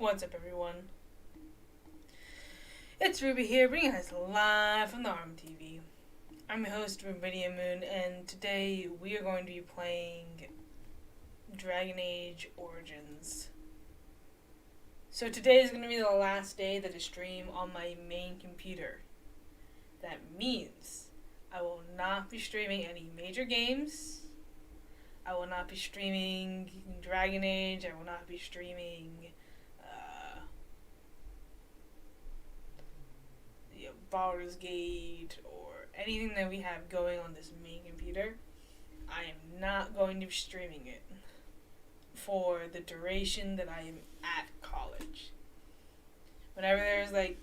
What's up, everyone? It's Ruby here, bringing us live from the ARM TV. I'm your host, RubidiumMoon, and today we are going to be playing Dragon Age Origins. So today is going to be the last day that I stream on my main computer. That means I will not be streaming any major games. I will not be streaming Dragon Age. I will not be streaming Baldur's Gate or anything that we have going on this main computer. I am not going to be streaming it for the duration that I am at college. Whenever there's like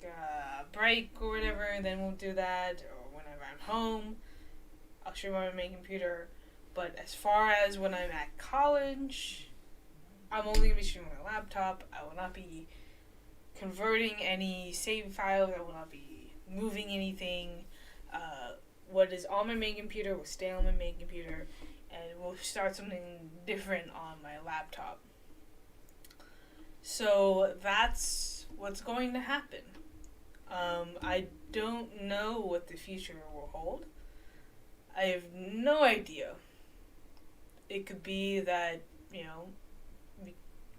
a break or whatever, then we'll do that, or whenever I'm home, I'll stream on my main computer. But as far as when I'm at college, I'm only going to be streaming on my laptop. I will not be converting any save files. I will not be moving anything. What is on my main computer will stay on my main computer, and we'll start something different on my laptop. So that's what's going to happen. I don't know what the future will hold. I have no idea. It could be that,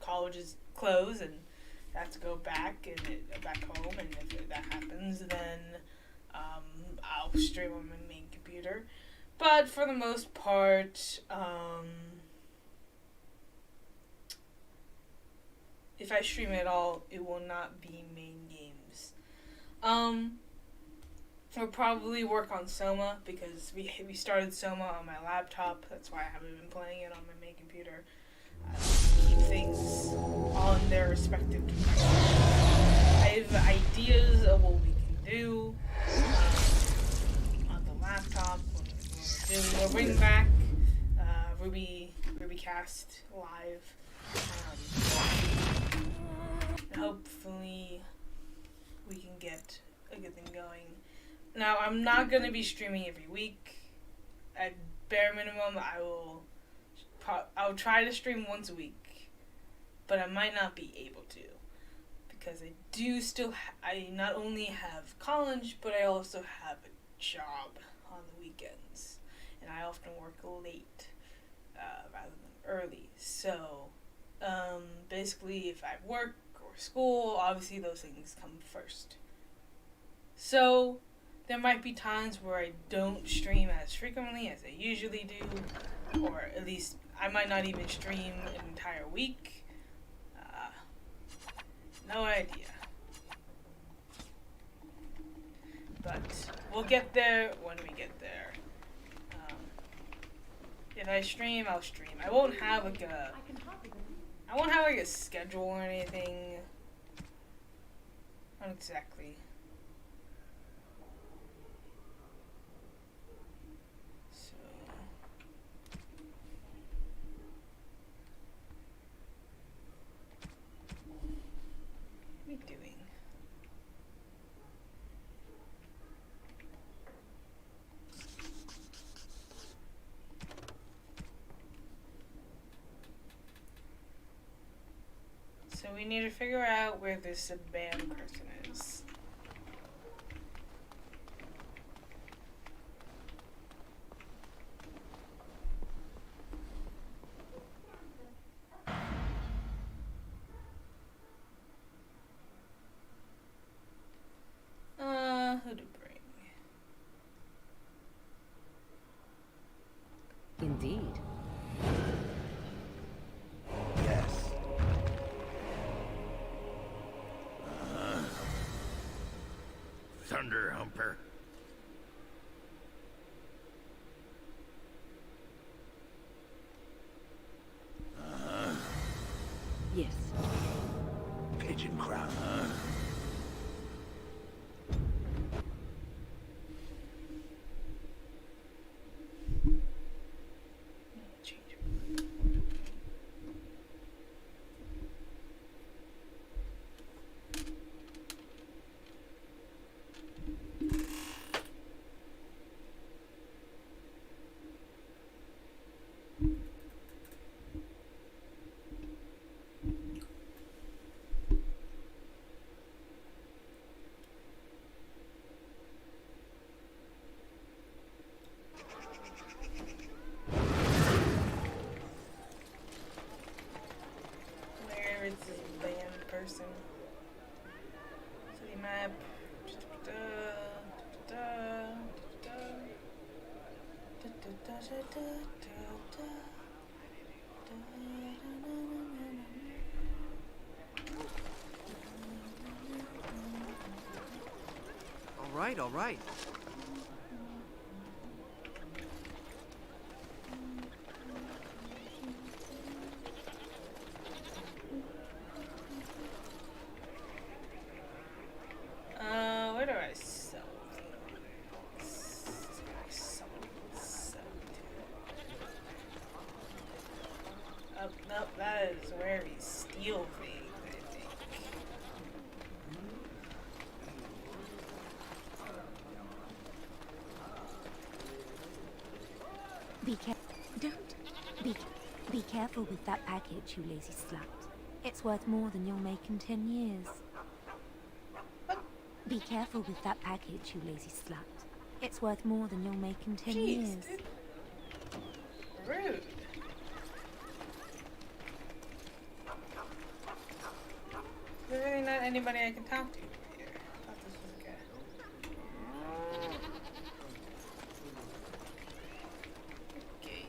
colleges close and I have to go back home, and if that happens, then I'll stream on my main computer. But for the most part, if I stream at all, it will not be main games. We'll probably work on Soma, because we started Soma on my laptop. That's why I haven't been playing it on my main computer. Keep things on their respective computers. I have ideas of what we can do on the laptop. We'll bring back RubiCast live. And hopefully we can get a good thing going. Now, I'm not going to be streaming every week. At bare minimum, I'll try to stream once a week, but I might not be able to, because I do still I not only have college, but I also have a job on the weekends, and I often work late rather than early. So basically, if I have work or school, obviously those things come first. So there might be times where I don't stream as frequently as I usually do, or at least I might not even stream an entire week. No idea. But we'll get there when we get there. If I stream, I'll stream. I won't have like a schedule or anything. Not exactly. So what are we doing? So we need to figure out where this band person is. Who to bring? Indeed. Yes. Thunder Humper. Yes. Pigeon Crown. Change. Where is this band person? City map. All right. Where do I sell? Sell to. Oh, nope, that is where we steal things, I think. Be careful with that package, you lazy slut. It's worth more than you'll make in 10 years. What? Be careful with that package, you lazy slut. It's worth more than you'll make in 10 Jeez, years. dude. Rude. There's really not anybody I can talk to here. I thought this was good. Okay.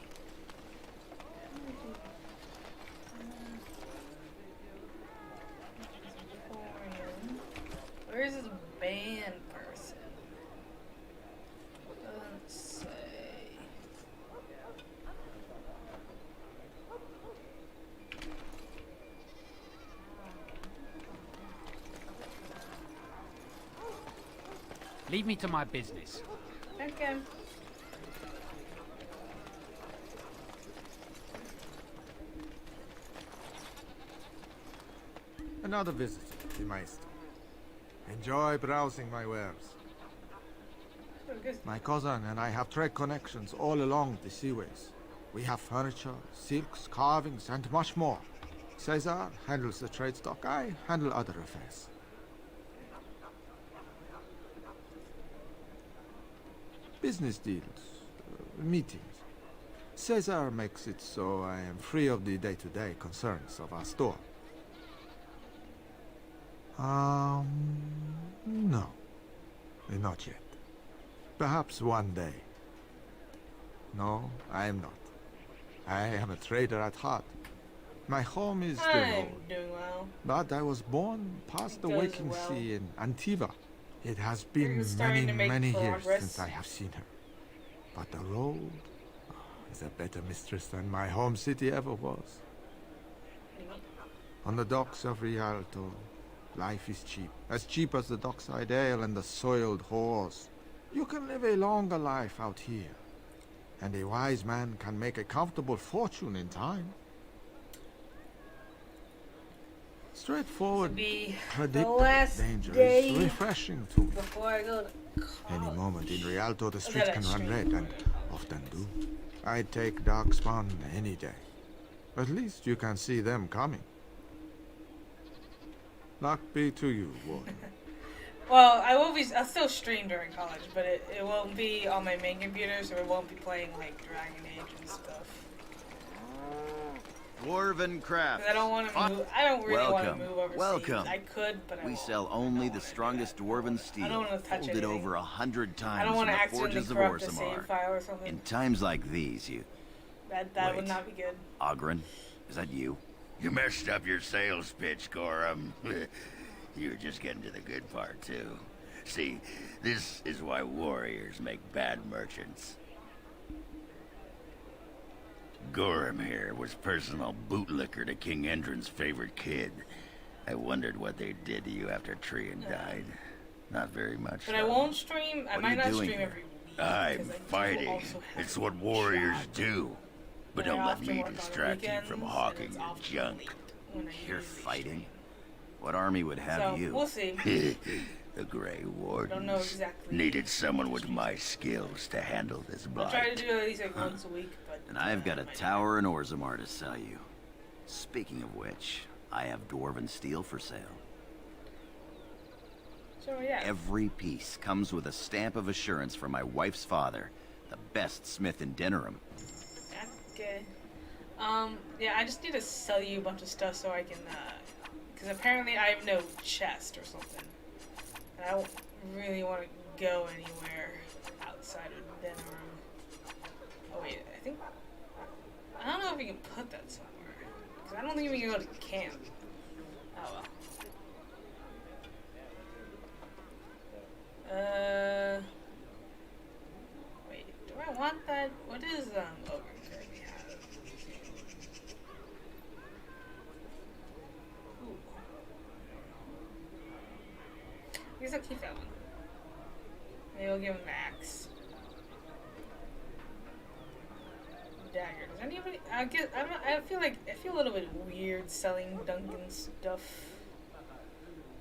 Where is this band person? Doesn't say. Leave me to my business. Okay. Another visit, the Meister. Enjoy browsing my wares. Oh, good. My cousin and I have trade connections all along the seaways. We have furniture, silks, carvings, and much more. Caesar handles the trade stock. I handle other affairs. Business deals, meetings. Caesar makes it so I am free of the day-to-day concerns of our store. No. Not yet. Perhaps one day. No, I am not. I am a trader at heart. My home is the I'm road. doing well. But I was born past the Does waking well. sea in Antiva. It has You're been starting to make many years progress. since I have seen her. But the road is a better mistress than my home city ever was. What do you mean? On the docks of Rialto, life is cheap. As cheap as the dockside ale and the soiled whores. You can live a longer life out here. And a wise man can make a comfortable fortune in time. Straightforward, Be the predictable last danger day is refreshing to me. before I go to college. Any moment in Rialto, the I streets got can that run straight red, before and I go to college. often do. I'd take Darkspawn any day. At least you can see them coming. Luck be to you, Warden. Well, I'll still stream during college, but it won't be on my main computer, so it won't be playing like Dragon Age and stuff. Dwarven craft. 'Cause I don't want to move. I don't really want to Welcome. move overseas. Welcome. I could, but I We won't. sell I only don't the wanna do strongest that. dwarven steel, I don't want to touch folded anything. over 100 I times don't want in to the accidentally forges of corrupt a save Orzammar. file or something. In times like these, you... That would Wait. not be good. Ogren, is that you? You messed up your sales pitch, Gorham. You were just getting to the good part, too. See, this is why warriors make bad merchants. Gorham here was personal bootlicker to King Endrin's favorite kid. I wondered what they did to you after Trian died. Not very much. But I though. won't stream. I What are might you not doing stream here? every week. I'm 'cause I do fighting. also have It's what a warriors job. do. But And I don't let often me work on distract you weekends, from and hawking it's your often junk. late when I You're usually fighting? stream. What army would have So you? we'll see. The Grey I don't know Wardens exactly. needed someone with my skills to handle this I'll blight. try to do it at least like once a week, but. And I've got a might not. tower in Orzammar to sell you. Speaking of which, I have dwarven steel for sale. So yeah. Every piece comes with a stamp of assurance from my wife's father, the best smith in Denerim. Okay. Yeah, I just need to sell you a bunch of stuff so I can, because apparently I have no chest or something. And I don't really want to go anywhere outside of Denerim. Oh wait, I don't know if we can put that somewhere. Because I don't think we can go to camp. Oh well. Wait, do I want that? What is, Ogre currently have? Ooh. I guess I'll keep that one. Maybe we'll give him the axe. Dagger. Does anybody? I guess I don't. I feel a little bit weird selling Duncan stuff.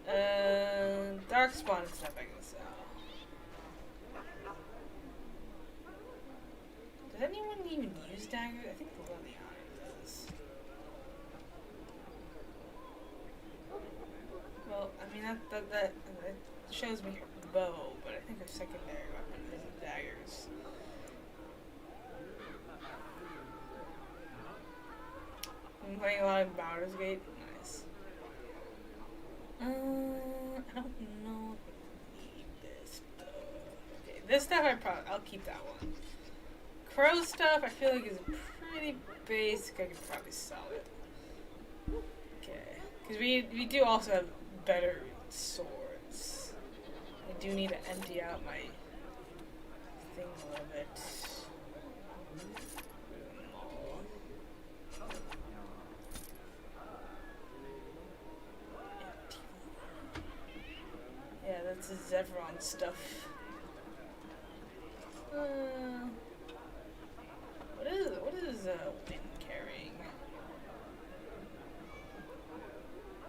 Darkspawn and stuff I can sell. Does anyone even use daggers? I think Liliana does. Well, I mean that shows me her bow, but I think her secondary weapon is daggers. I'm playing a lot of Baldur's Gate. Nice. I don't know if I need this stuff. Okay, this stuff I'll keep that one. Crow stuff I feel like is pretty basic. I could probably sell it. Okay, because we do also have better swords. I do need to empty out my thing a little bit. Yeah, that's the Zevron stuff. What is Wynn carrying?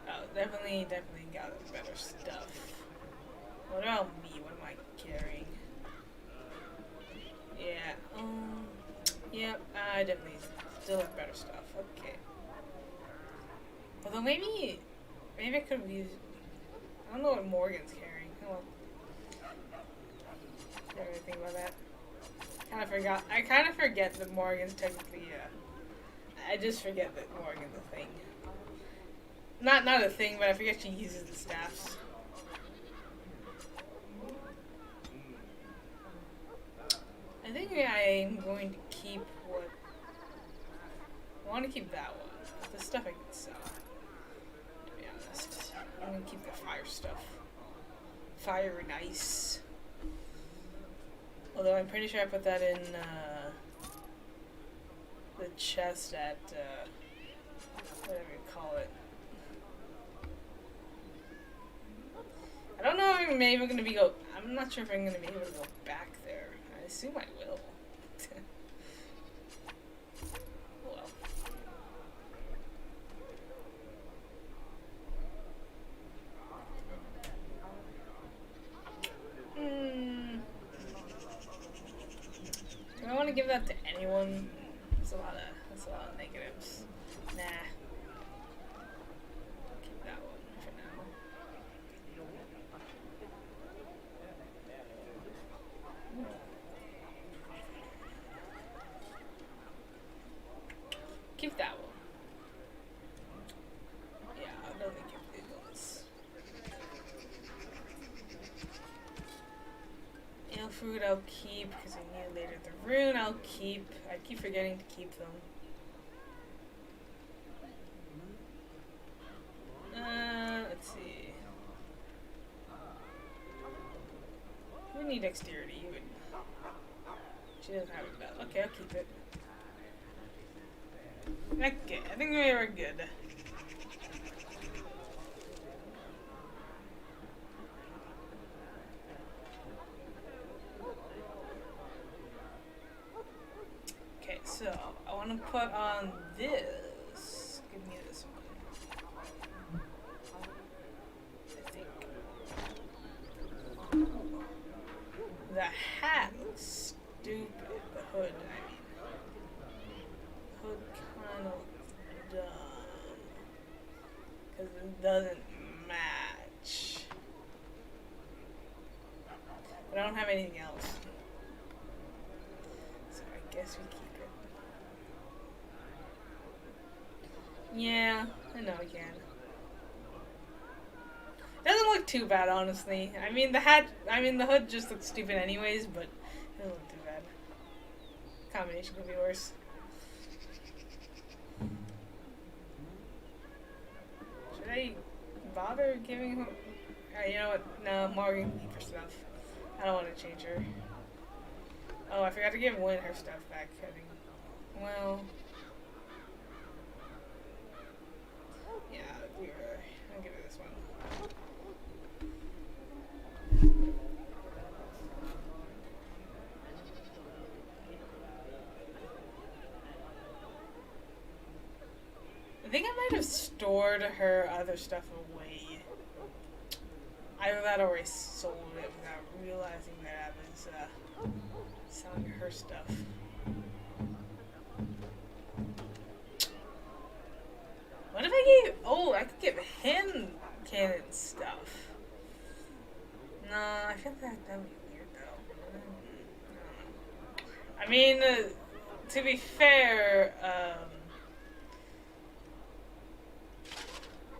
Oh, definitely got better stuff. What about me? What am I carrying? Yeah, yep, I definitely still have better stuff. Okay. Although maybe I could have used. I don't know what Morgan's carrying. Oh well. Didn't really think about that. Kind of forgot. I kind of forget that Morgan's technically. I just forget that Morgan's a thing. Not a thing, but I forget she uses the staffs. I think I'm going to keep what. I want to keep that one. The stuff I can sell. To be honest, I'm gonna keep the fire stuff. Fire nice. Although I'm pretty sure I put that in the chest at whatever you call it. I don't know if I'm maybe gonna be I'm not sure if I'm gonna be able to go back there. I assume I will. Oh well. Do I want to give that to anyone? That's a lot of negatives. Nah. Keep that one for now. Keep that one. Yeah, I'll definitely keep these ones. Ale food I'll keep because I need it later. The rune I'll keep. I keep forgetting to keep them. Let's see. We need dexterity. She doesn't have it bad. Okay, I'll keep it. Okay, I think we were good. Okay, so I want to put on this. Give me this one. I think. The hat looks stupid. The hood, I mean. The hood kind of dumb. Because it doesn't match. But I don't have anything else. So I guess we keep it. Yeah, I know we can. Doesn't look too bad, honestly. I mean, the hood just looks stupid anyways, but it doesn't look too bad. Combination could be worse. Should I bother giving her? You know what? No, Morgan can keep her stuff. I don't want to change her. Oh, I forgot to give Wynn her stuff back. I think. Well. Yeah, I'll give her this one. I think I might have stored her other stuff away. Either that or I sold it without realizing that I was selling her stuff. What if I gave... Oh, I could give him cannon stuff. No, I feel like that'd be weird though. I mean, to be fair,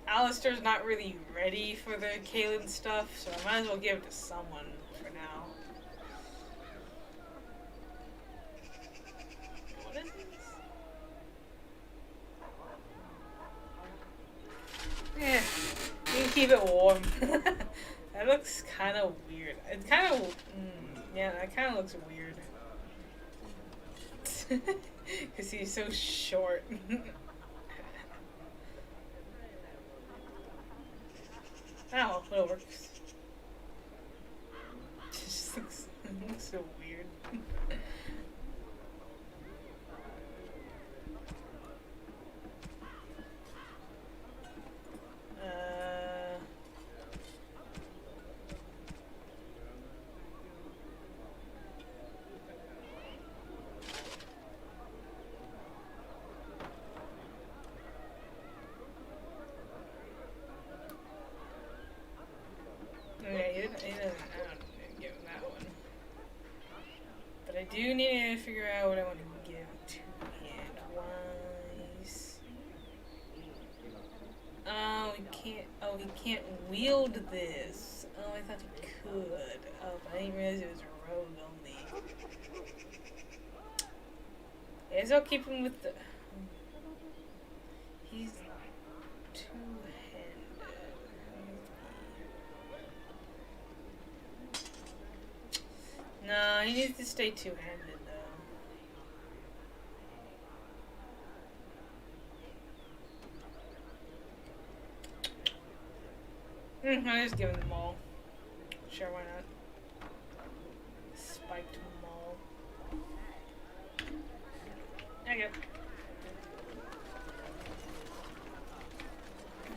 Alistair's not really ready for the Kaelin stuff, so I might as well give it to someone for now. What is this? Yeah, you can keep it warm. That looks kind of weird. It's kind of, yeah, that kind of looks weird. Because he's so short. Oh, well, it works. It just looks so weird. But I do need to figure out what I want to give to hand-wise. Oh, we can't. Oh, he can't wield this. Oh, I thought he could. Oh, but I didn't realize it was a rogue only. I guess I'll keep him with the. He's two-handed. No, he needs to stay two-handed though. I'll just give him them all. Sure, why not? Spiked maul. There you go.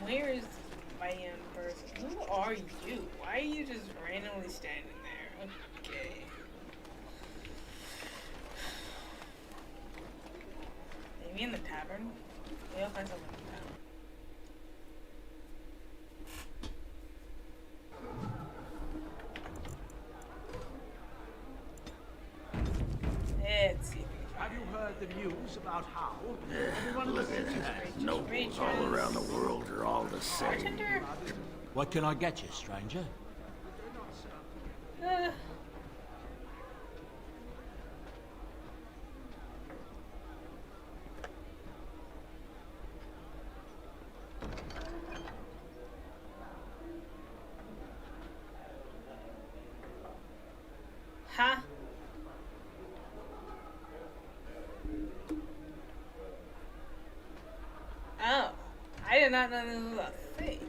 Where is this man person? Who are you? Why are you just randomly standing there? Okay. Maybe in the tavern? Maybe I'll find someone in the tavern. Let's see. Have you heard the news about how? Look at that. Nobles all around the world are all the same. Bartender? What can I get you, stranger? Huh? Oh, I did not know this was a thing.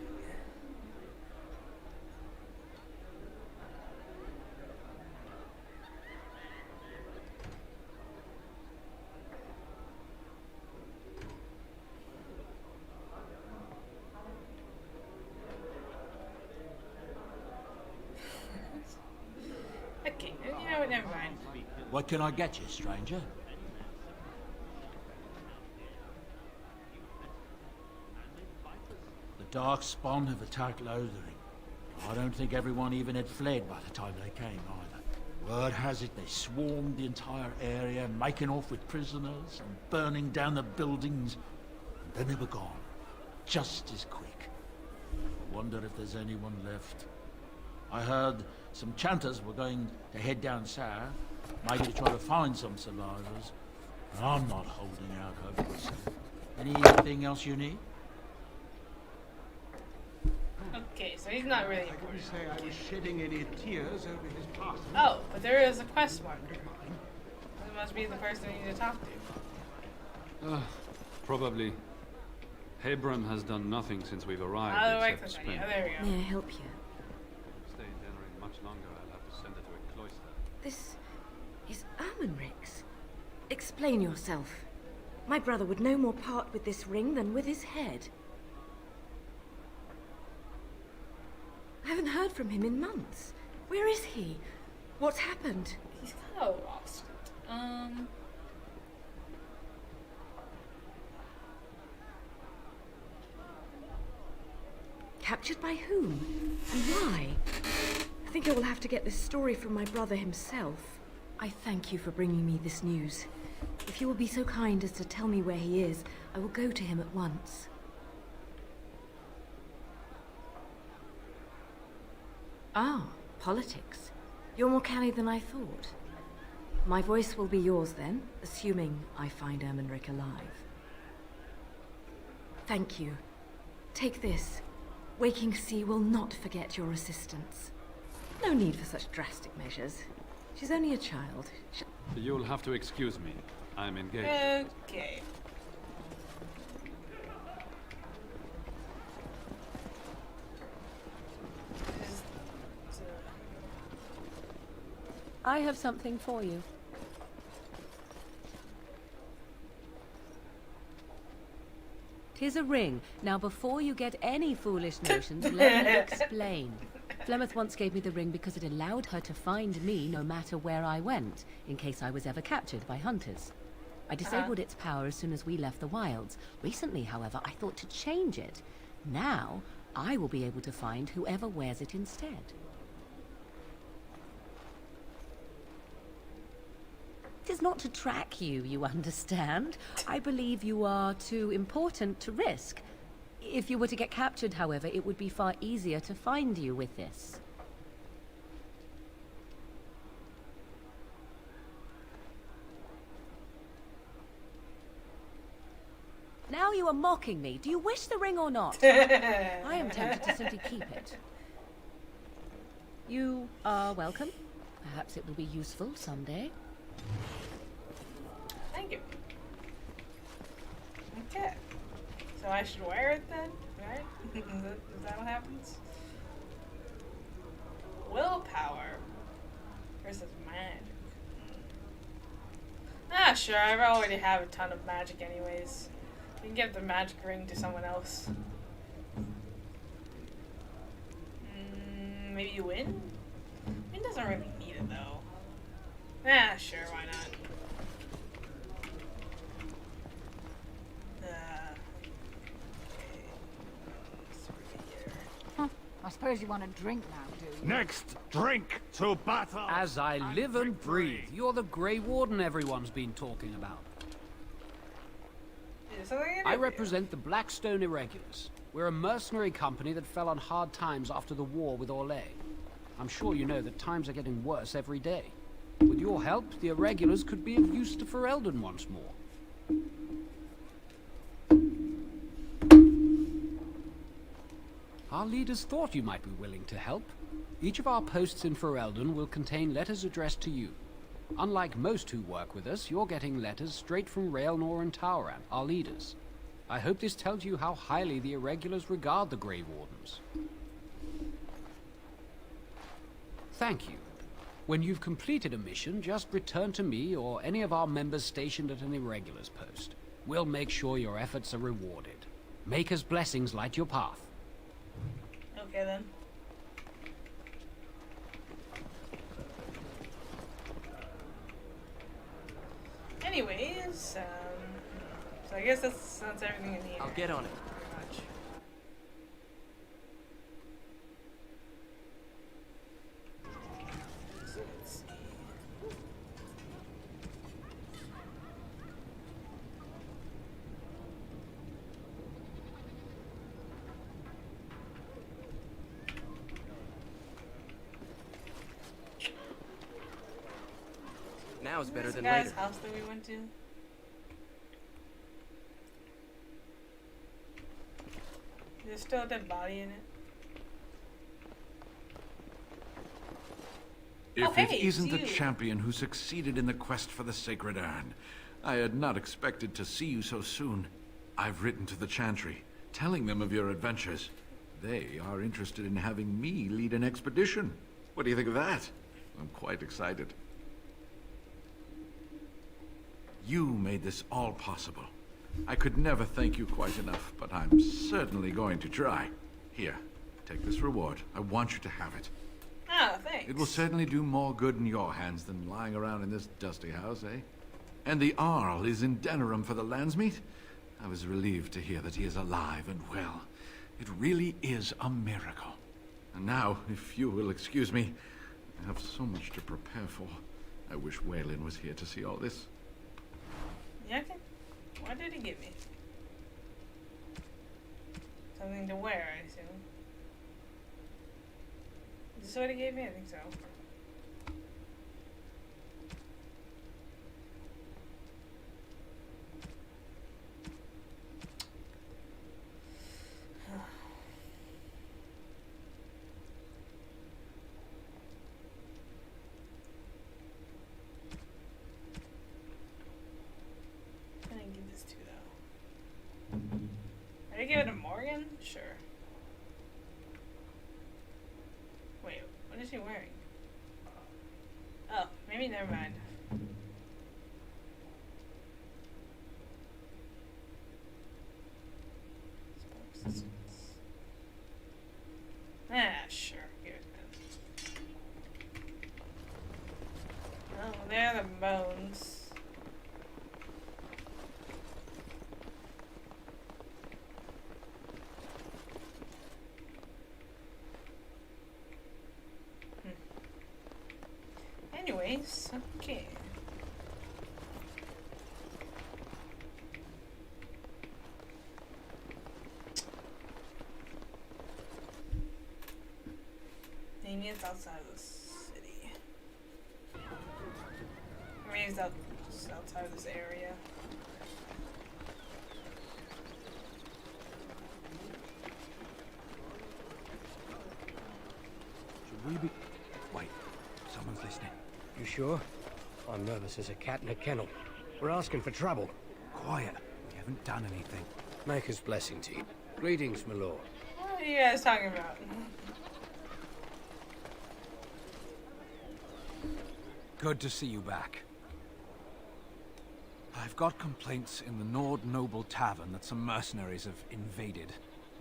Okay, you know what, never mind. What can I get you, stranger? The dark spawn have attacked Lothering. I don't think everyone even had fled by the time they came either. Word has it they swarmed the entire area, making off with prisoners and burning down the buildings. And then they were gone, just as quick. I wonder if there's anyone left. I heard some chanters were going to head down south, maybe to try to find some survivors. But I'm not holding out hope myself. Anything else you need? Okay, so he's not really I couldn't important. say I was shedding any tears over his passing. Oh, but there is a quest marker. It must be the person we need to talk to. Probably. Hebron has done nothing since we've arrived Oh, right, except spend. yeah, there we go. May I help you? Stay in Denring much longer, I'll have to send her to a cloister. This is Ermenric's. Explain yourself. My brother would no more part with this ring than with his head. I haven't heard from him in months. Where is he? What's happened? He's kind of lost. Captured by whom? And why? I think I will have to get this story from my brother himself. I thank you for bringing me this news. If you will be so kind as to tell me where he is, I will go to him at once. Ah, politics. You're more canny than I thought. My voice will be yours then, assuming I find Ermenric alive. Thank you. Take this. Waking Sea will not forget your assistance. No need for such drastic measures. She's only a child. You'll have to excuse me. I'm engaged. Okay. I have something for you. Tis a ring. Now, before you get any foolish notions, let me explain. Flemeth once gave me the ring because it allowed her to find me no matter where I went, in case I was ever captured by hunters. I disabled its power as soon as we left the wilds. Recently, however, I thought to change it. Now, I will be able to find whoever wears it instead. It is not to track you, you understand. I believe you are too important to risk. If you were to get captured, however, it would be far easier to find you with this. Now you are mocking me. Do you wish the ring or not? I am tempted to simply keep it. You are welcome. Perhaps it will be useful someday. Thank you. Okay. So I should wear it then, right? Is that what happens? Willpower versus magic. Ah, sure. I already have a ton of magic anyways. You can give the magic ring to someone else. Maybe you win? Win doesn't really need it though. Ah, sure, why not? I suppose you want a drink now, do you? Next, drink to battle! As I live and breathe, you're the Grey Warden everyone's been talking about. I represent the Blackstone Irregulars. We're a mercenary company that fell on hard times after the war with Orlais. I'm sure you know that times are getting worse every day. With your help, the Irregulars could be of use to Ferelden once more. Our leaders thought you might be willing to help. Each of our posts in Ferelden will contain letters addressed to you. Unlike most who work with us, you're getting letters straight from Raelnor and Tauran, our leaders. I hope this tells you how highly the Irregulars regard the Grey Wardens. Thank you. When you've completed a mission, just return to me or any of our members stationed at an Irregulars post. We'll make sure your efforts are rewarded. Maker's blessings light your path. Okay then. Anyways, so I guess that's everything in here. I'll get on it. So let's see. Now is better than guy's later. house that we went to. There's still a dead body in it. If hey, it isn't the you. champion who succeeded in the quest for the Sacred Urn, I had not expected to see you so soon. I've written to the Chantry, telling them of your adventures. They are interested in having me lead an expedition. What do you think of that? I'm quite excited. You made this all possible. I could never thank you quite enough, but I'm certainly going to try. Here, take this reward. I want you to have it. Oh, thanks. It will certainly do more good in your hands than lying around in this dusty house, eh? And the Arl is in Denerim for the Landsmeet? I was relieved to hear that he is alive and well. It really is a miracle. And now, if you will excuse me, I have so much to prepare for. I wish Waylon was here to see all this. Yeah, okay. What did he give me? Something to wear, I assume. Is this what he gave me? I think so. Did I give it to Morgan? Sure. Wait, what is he wearing? Oh, maybe never mind. Ah, sure. Give it then. Oh, there are the bones. Anyways, okay. outside of the city. Maybe it's just outside of this area. Should we be... Wait, someone's listening. You sure? I'm nervous as a cat in a kennel. We're asking for trouble. Quiet. We haven't done anything. Maker's blessing to you. Greetings, my lord. What are you guys talking about? Good to see you back. I've got complaints in the Nord Noble Tavern that some mercenaries have invaded.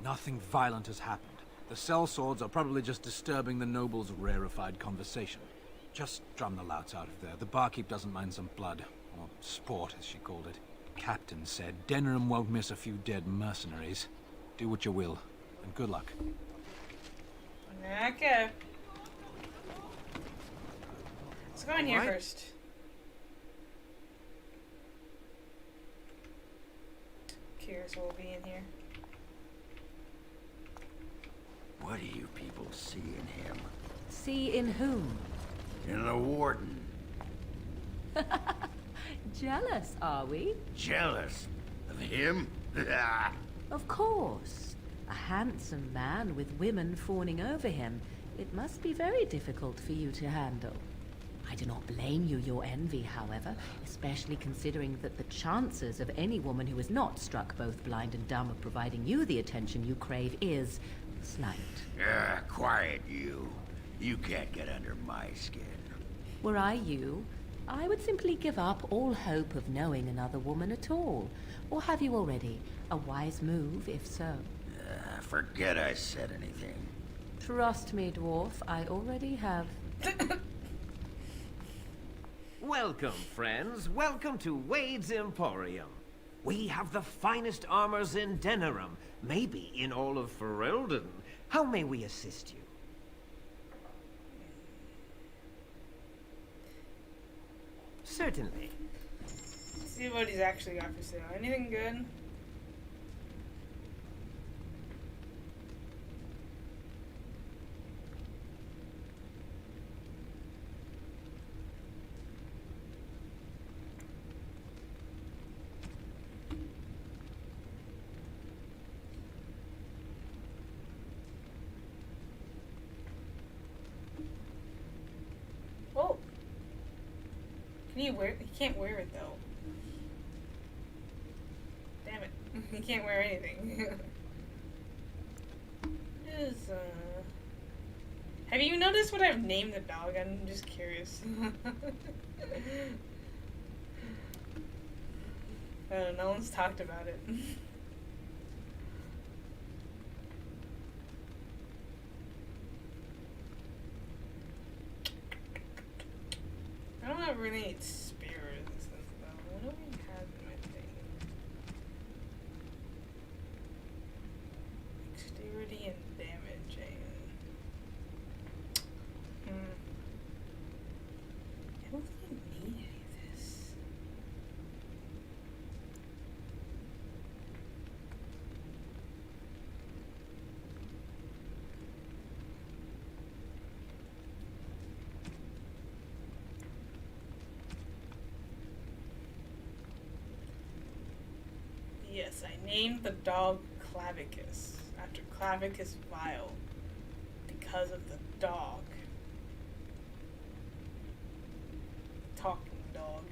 Nothing violent has happened. The sellswords are probably just disturbing the nobles' rarefied conversation. Just drum the louts out of there. The barkeep doesn't mind some blood. Or sport, as she called it. Captain said Denerim won't miss a few dead mercenaries. Do what you will, and good luck. Okay. Let's go in here first. Curious what will be in here. What do you people see in him? See in whom? In the Warden. Jealous, are we? Jealous? Of him? Of course. A handsome man with women fawning over him. It must be very difficult for you to handle. I do not blame you your envy, however, especially considering that the chances of any woman who is not struck both blind and dumb of providing you the attention you crave is slight. Quiet you. You can't get under my skin. Were I you, I would simply give up all hope of knowing another woman at all. Or have you already? A wise move, if so. Forget I said anything. Trust me, dwarf, I already have. Welcome, friends. Welcome to Wade's Emporium. We have the finest armors in Denerim, maybe in all of Ferelden. How may we assist you? Certainly. Let's see what he's actually got for sale. Anything good? Oh. Can he wear it? He can't wear it though. Damn it. He can't wear anything. Have you noticed what I've named the dog? I'm just curious. I don't know, no one's talked about it. I don't have really need spears and stuff though. What do we have in my thing? Dexterity and damaging. I don't really need any of this. Yes, I named the dog Clavicus after Clavicus Vile because of the dog. Talking dog.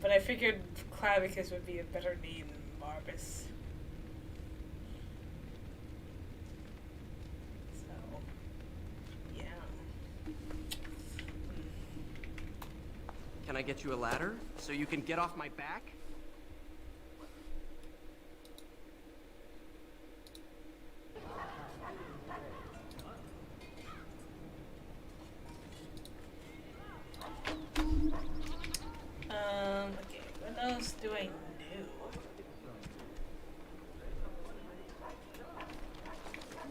But I figured Clavicus would be a better name than Barbus. So, yeah. Can I get you a ladder so you can get off my back? Okay, what else do I do?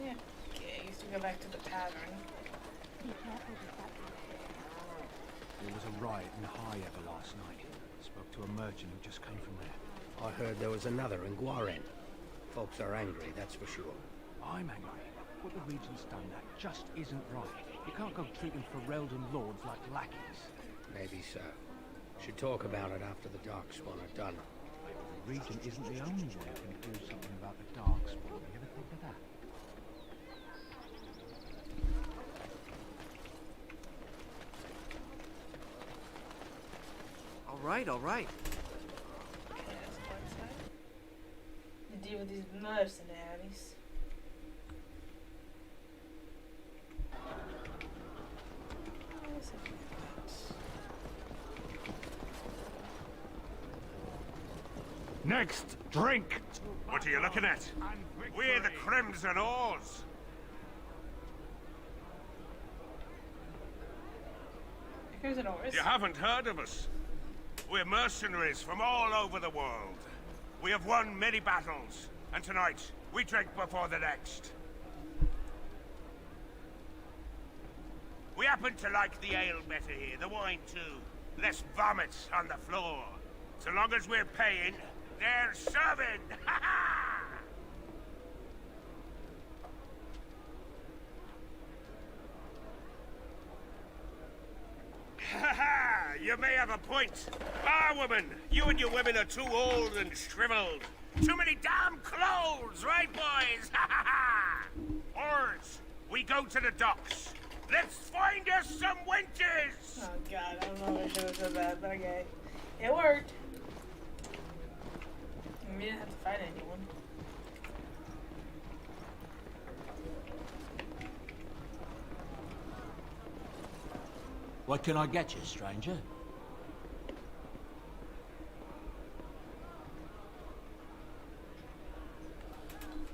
Yeah, okay, I used to go back to the tavern. There was a riot in High Ever last night. Spoke to a merchant who just came from there. I heard there was another in Warden. Folks are angry, that's for sure. I'm angry. What the Regent's done, that just isn't right. You can't go treating Ferelden lords like lackeys. Maybe so. Should talk about it after the Darkspawn are done. The Regent isn't the only one who can do something about the Darkspawn. You ever think of that? All right. Okay, that's one side. To deal with these mercenaries. Next, drink! What are you looking at? We're the Crimson Oars! Crimson Oars? You haven't heard of us? We're mercenaries from all over the world. We have won many battles, and tonight, we drink before the next. We happen to like the ale better here, the wine too. Less vomit on the floor. So long as we're paying, they're serving! Ha ha! Ha ha! You may have a point. Ah, woman, you and your women are too old and shriveled. Too many damn clothes, right, boys? Ha ha ha! Oars, we go to the docks. Let's find us some wenches! Oh god, I don't know if I should have said that, but okay. It worked. We didn't have to fight anyone. What can I get you, stranger?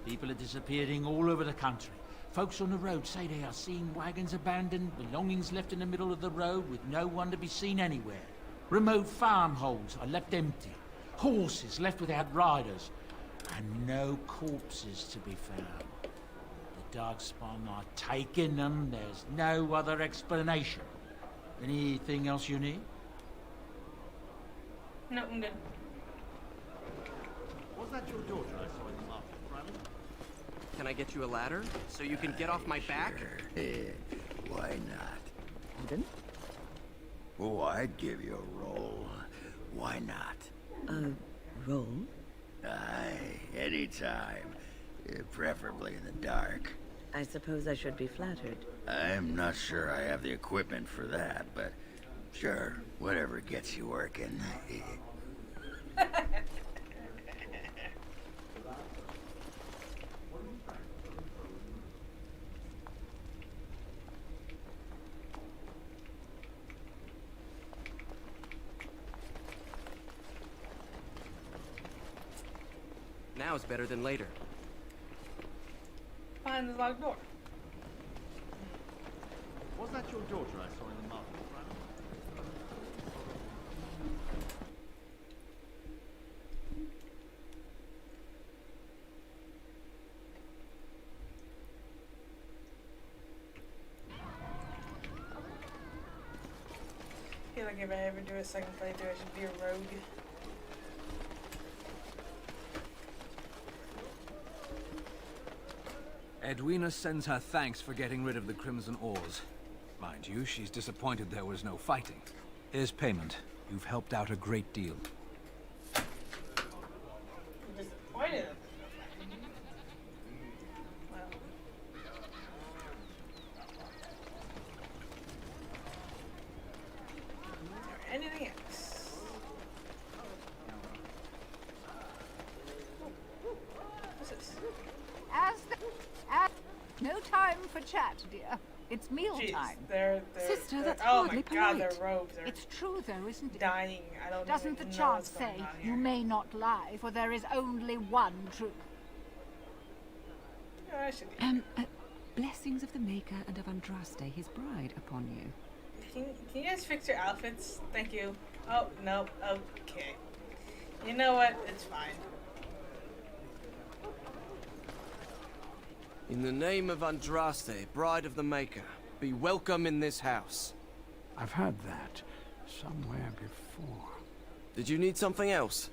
People are disappearing all over the country. Folks on the road say they are seeing wagons abandoned, belongings left in the middle of the road with no one to be seen anywhere. Remote farmholds are left empty. Horses left without riders. And no corpses to be found. The Darkspawn are taking them. There's no other explanation. Anything else you need? No, I'm good. Was that your daughter I saw in the market, Flemeth? Can I get you a ladder so you can get off my back? Why not? Warden? Oh, I'd give you a roll. Why not? A roll? Aye, anytime. Preferably in the dark. I suppose I should be flattered. I'm not sure I have the equipment for that, but sure, whatever gets you working. Now is better than later. Behind the locked door. Was that your daughter I saw in the market, Flemeth? I feel like if I ever do a second playthrough, I should be a rogue. Edwina sends her thanks for getting rid of the Crimson Oars. Mind you, she's disappointed there was no fighting. Here's payment. You've helped out a great deal. I'm disappointed. Well. Is there anything else? What's this? No time for chat, dear. It's mealtime. Sister, that's oh hardly my god, polite. they're robes. They're It's true, though, isn't it? dying. I don't Doesn't the even know chant what's going say, on you here. may not lie, for there is only one truth? Yeah, I should be. Blessings of the Maker and of Andraste, his bride, upon you. Can you guys fix your outfits? Thank you. Oh, no. Okay. You know what? It's fine. In the name of Andraste, bride of the Maker, be welcome in this house. I've heard that somewhere before. Did you need something else?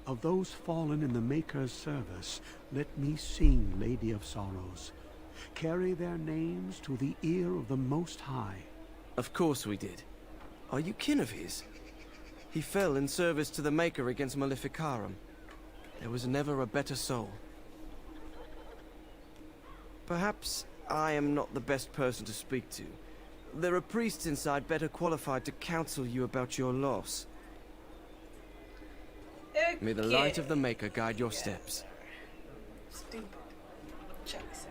of those fallen in the Maker's service, let me sing, Lady of Sorrows. Carry their names to the ear of the Most High. Of course we did. Are you kin of his? He fell in service to the Maker against Maleficarum. There was never a better soul. Perhaps I am not the best person to speak to. There are priests inside better qualified to counsel you about your loss. Okay. May the light of the Maker guide your steps. Stupid. Choice.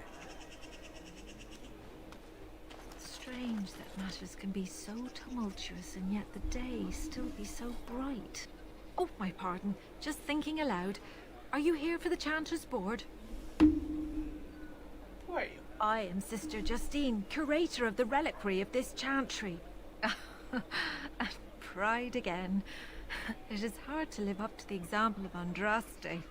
Strange that matters can be so tumultuous and yet the day still be so bright. Oh, my pardon. Just thinking aloud. Are you here for the Chanter's Board? Who are you? I am Sister Justine, curator of the reliquary of this chantry. Pride again. It is hard to live up to the example of Andraste.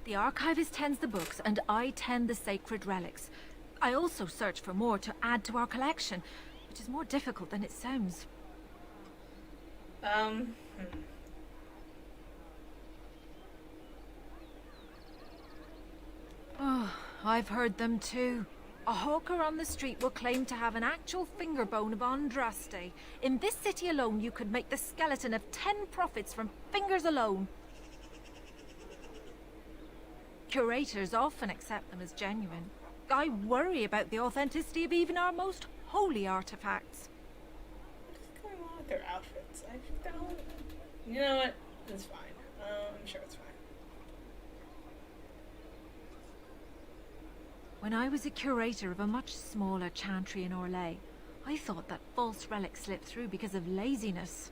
The archivist tends the books, and I tend the sacred relics. I also search for more to add to our collection, which is more difficult than it sounds. Oh, I've heard them too. A hawker on the street will claim to have an actual finger bone of Andraste. In this city alone, you could make the skeleton of 10 prophets from fingers alone. Curators often accept them as genuine. I worry about the authenticity of even our most holy artifacts. What's going on with their outfits? I don't... You know what? It's fine. I'm sure it's fine. When I was a curator of a much smaller chantry in Orlais, I thought that false relics slipped through because of laziness.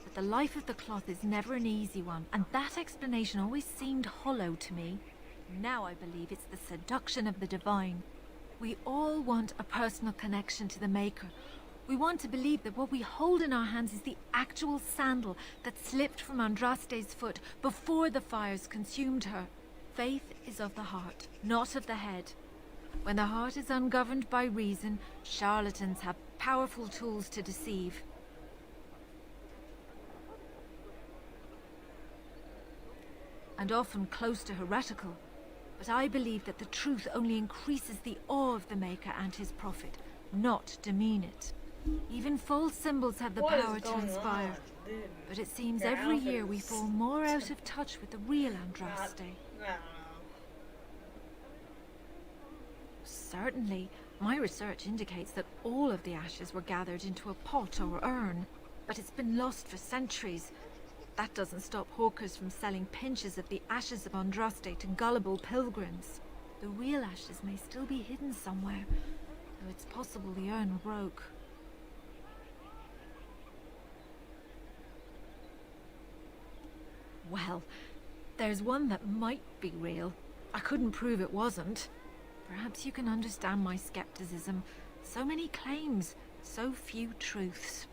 But the life of the cloth is never an easy one, and that explanation always seemed hollow to me. Now I believe it's the seduction of the divine. We all want a personal connection to the Maker. We want to believe that what we hold in our hands is the actual sandal that slipped from Andraste's foot before the fires consumed her. Faith is of the heart, not of the head. When the heart is ungoverned by reason, charlatans have powerful tools to deceive. And often close to heretical. But I believe that the truth only increases the awe of the Maker and his prophet, not demean it. Even false symbols have the power to inspire. But it seems every year we fall more out of touch with the real Andraste. Certainly, my research indicates that all of the ashes were gathered into a pot or urn, but it's been lost for centuries. That doesn't stop hawkers from selling pinches of the ashes of Andraste to gullible pilgrims. The real ashes may still be hidden somewhere, though it's possible the urn broke. Well, there's one that might be real. I couldn't prove it wasn't. Perhaps you can understand my skepticism. So many claims, so few truths.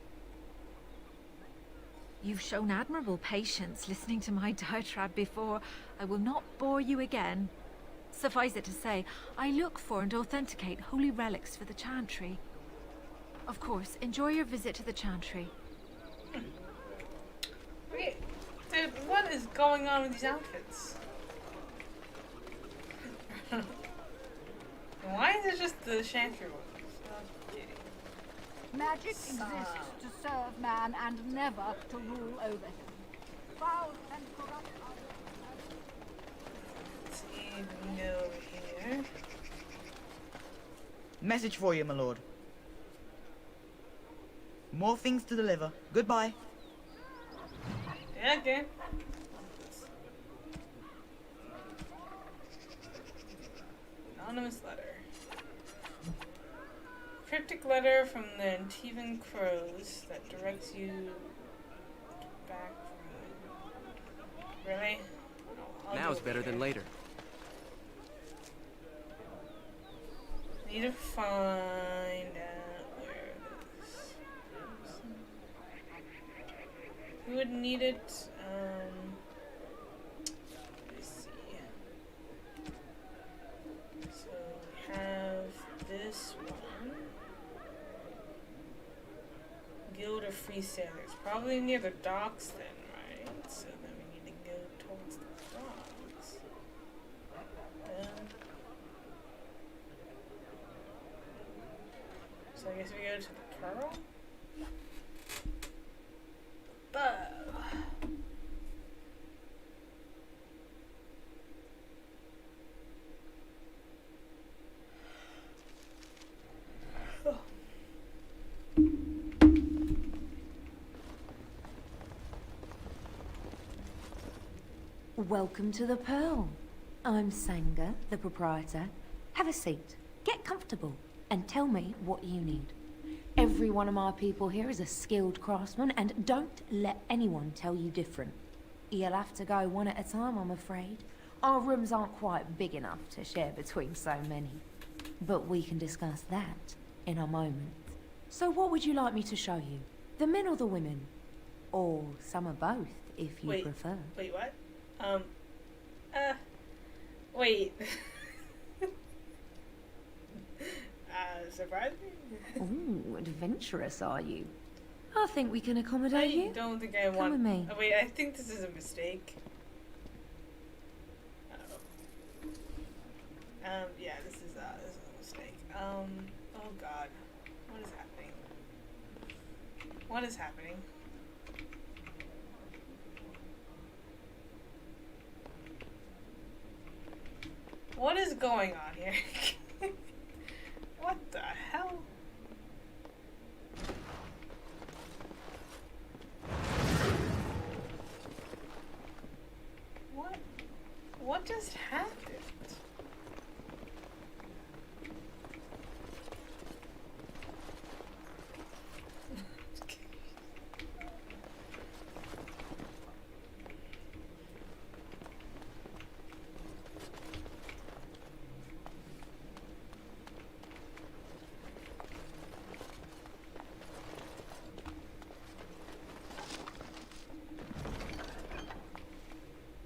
You've shown admirable patience listening to my diatribe before. I will not bore you again. Suffice it to say, I look for and authenticate holy relics for the chantry. Of course, enjoy your visit to the chantry. Wait, dude, what is going on with these outfits? Why is it just the chantry ones? Okay. Magic exists to serve man and never to rule over him. Foul and corrupt. Let's see if we can go over here. Message for you, my lord. More things to deliver. Goodbye. Yeah, okay. Anonymous letter. cryptic letter from the Antivan Crows that directs you back from... Really? Oh, Now's better than later. Need to find out where it is. Who would need it? Let me see. So we have this one. Guild of Free Sailors. Probably near the docks then, right? So then we need to go towards the docks. So I guess we go to the Pearl? Welcome to the Pearl. I'm Sanga, the proprietor. Have a seat, get comfortable, and tell me what you need. Every one of my people here is a skilled craftsman, and don't let anyone tell you different. You'll have to go one at a time, I'm afraid. Our rooms aren't quite big enough to share between so many. But we can discuss that in a moment. So what would you like me to show you? The men or the women? Or some of both, if you prefer. Wait, what? Wait. Surprise me? Ooh, adventurous are you? I think we can accommodate you. I don't think I want... Come with me. Oh, wait, I think this is a mistake. Yeah, this is a mistake. Oh god. What is happening? What is happening? What is going on here? What the hell? What just happened?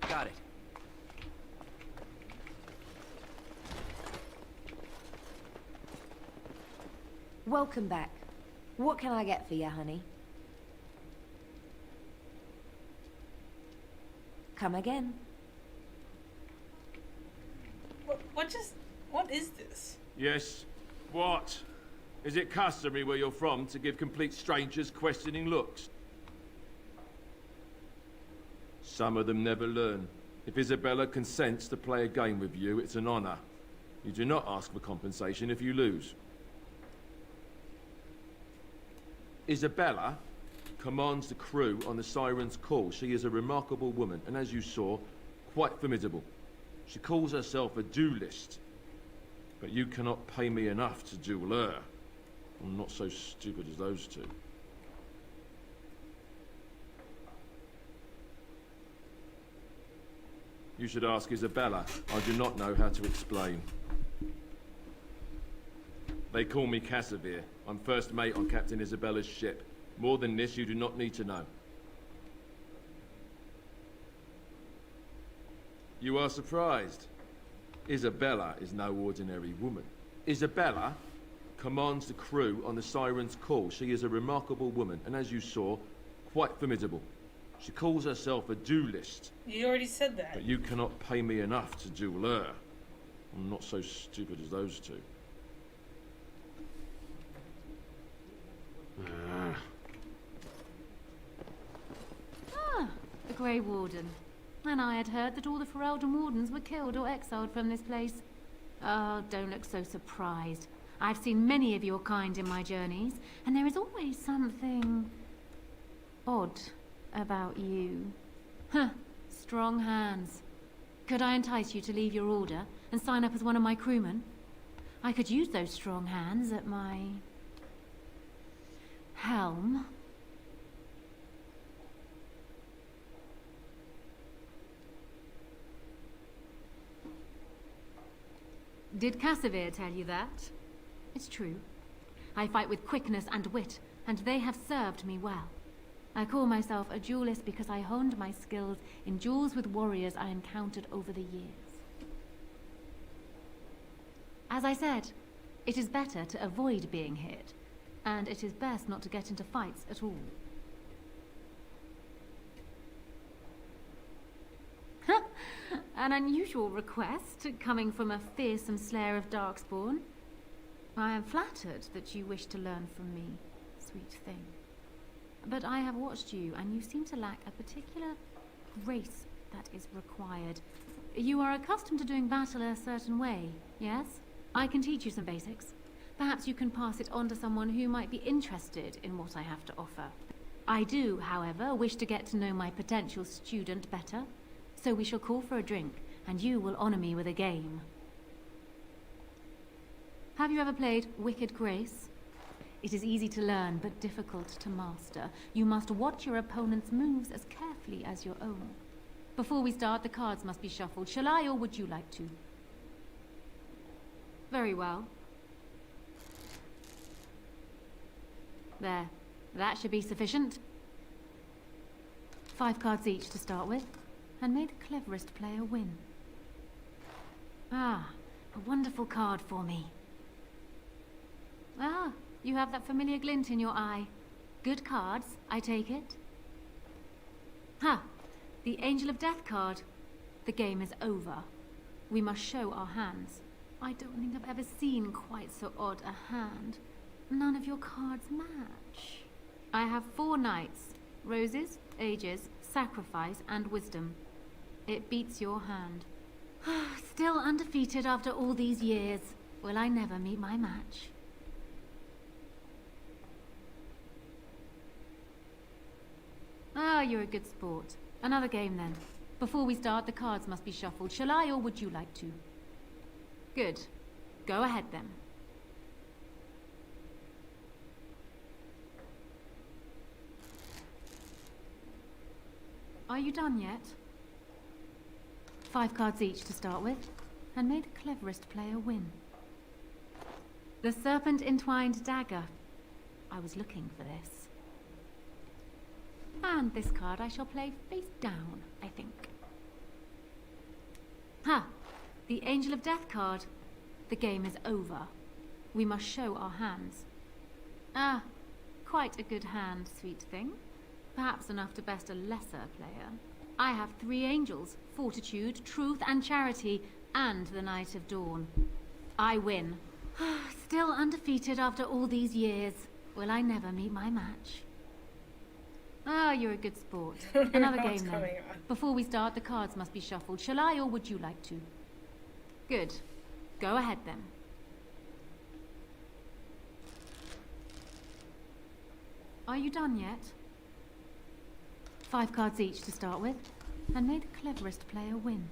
Got it. Welcome back. What can I get for you, honey? Come again. What is this? Yes. What? Is it customary where you're from to give complete strangers questioning looks? Some of them never learn. If Isabella consents to play a game with you, it's an honor. You do not ask for compensation if you lose. Isabella commands the crew on the Siren's call. She is a remarkable woman, and as you saw, quite formidable. She calls herself a duelist. But you cannot pay me enough to duel her. I'm not so stupid as those two. You should ask Isabella. I do not know how to explain. They call me Cassavir. I'm first mate on Captain Isabella's ship. More than this, you do not need to know. You are surprised. Isabella is no ordinary woman. Isabella commands the crew on the Siren's call. She is a remarkable woman, and as you saw, quite formidable. She calls herself a duelist. You already said that. But you cannot pay me enough to duel her. I'm not so stupid as those two. Ah, the Grey Warden. And I had heard that all the Ferelden Wardens were killed or exiled from this place. Oh, don't look so surprised. I've seen many of your kind in my journeys, and there is always something odd about you. Huh, strong hands. Could I entice you to leave your order and sign up as one of my crewmen? I could use those strong hands at my helm. Did Cassavir tell you that? It's true. I fight with quickness and wit, and they have served me well. I call myself a duelist because I honed my skills in duels with warriors I encountered over the years. As I said, it is better to avoid being hit, and it is best not to get into fights at all. An unusual request, coming from a fearsome slayer of Darkspawn. I am flattered that you wish to learn from me, sweet thing. But I have watched you, and you seem to lack a particular grace that is required. You are accustomed to doing battle a certain way, yes? I can teach you some basics. Perhaps you can pass it on to someone who might be interested in what I have to offer. I do, however, wish to get to know my potential student better. So we shall call for a drink, and you will honor me with a game. Have you ever played Wicked Grace? It is easy to learn, but difficult to master. You must watch your opponent's moves as carefully as your own. Before we start, the cards must be shuffled. Shall I, or would you like to? Very well. There. That should be sufficient. 5 cards each to start with. And may the cleverest player win. Ah, a wonderful card for me. Ah, you have that familiar glint in your eye. Good cards, I take it. Ha! The Angel of Death card. The game is over. We must show our hands. I don't think I've ever seen quite so odd a hand. None of your cards match. I have 4 knights. Roses, ages, sacrifice, and wisdom. It beats your hand. Still undefeated after all these years. Will I never meet my match? Ah, you're a good sport. Another game then. Before we start, the cards must be shuffled. Shall I, or would you like to? Good. Go ahead then. Are you done yet? 5 cards each to start with, and may the cleverest player win. The Serpent Entwined Dagger. I was looking for this. And this card I shall play face down, I think. Ha! The Angel of Death card. The game is over. We must show our hands. Ah, quite a good hand, sweet thing. Perhaps enough to best a lesser player. I have 3 angels, fortitude, truth, and charity, and the Knight of Dawn. I win. Still undefeated after all these years. Will I never meet my match? Ah, you're a good sport. Another game then. Before we start, the cards must be shuffled. Shall I, or would you like to? Good. Go ahead then. Are you done yet? 5 cards each to start with, and may the cleverest player win.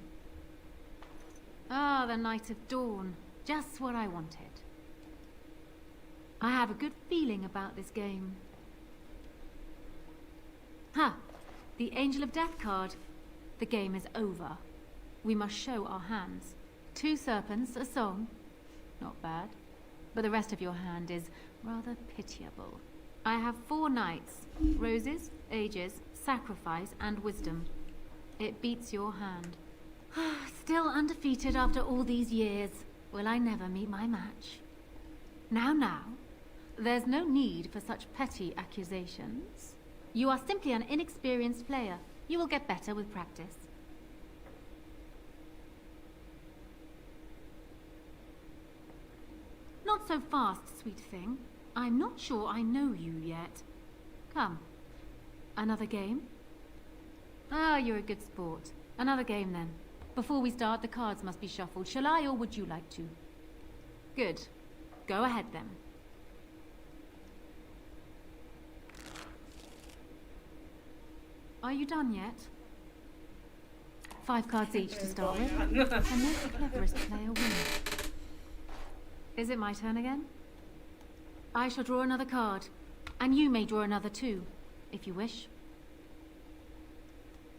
Ah, the Knight of Dawn. Just what I wanted. I have a good feeling about this game. Ha! The Angel of Death card. The game is over. We must show our hands. 2 serpents, a song. Not bad. But the rest of your hand is rather pitiable. I have 4 knights. Roses, ages, sacrifice, and wisdom. It beats your hand. Still undefeated after all these years. Will I never meet my match? Now. There's no need for such petty accusations. You are simply an inexperienced player. You will get better with practice. Not so fast, sweet thing. I'm not sure I know you yet. Come. Another game? Ah, you're a good sport. Another game then. Before we start, the cards must be shuffled. Shall I, or would you like to? Good. Go ahead then. Are you done yet? 5 cards each to start with, and make the cleverest player win. Is it my turn again? I shall draw another card, And you may draw another too, if you wish.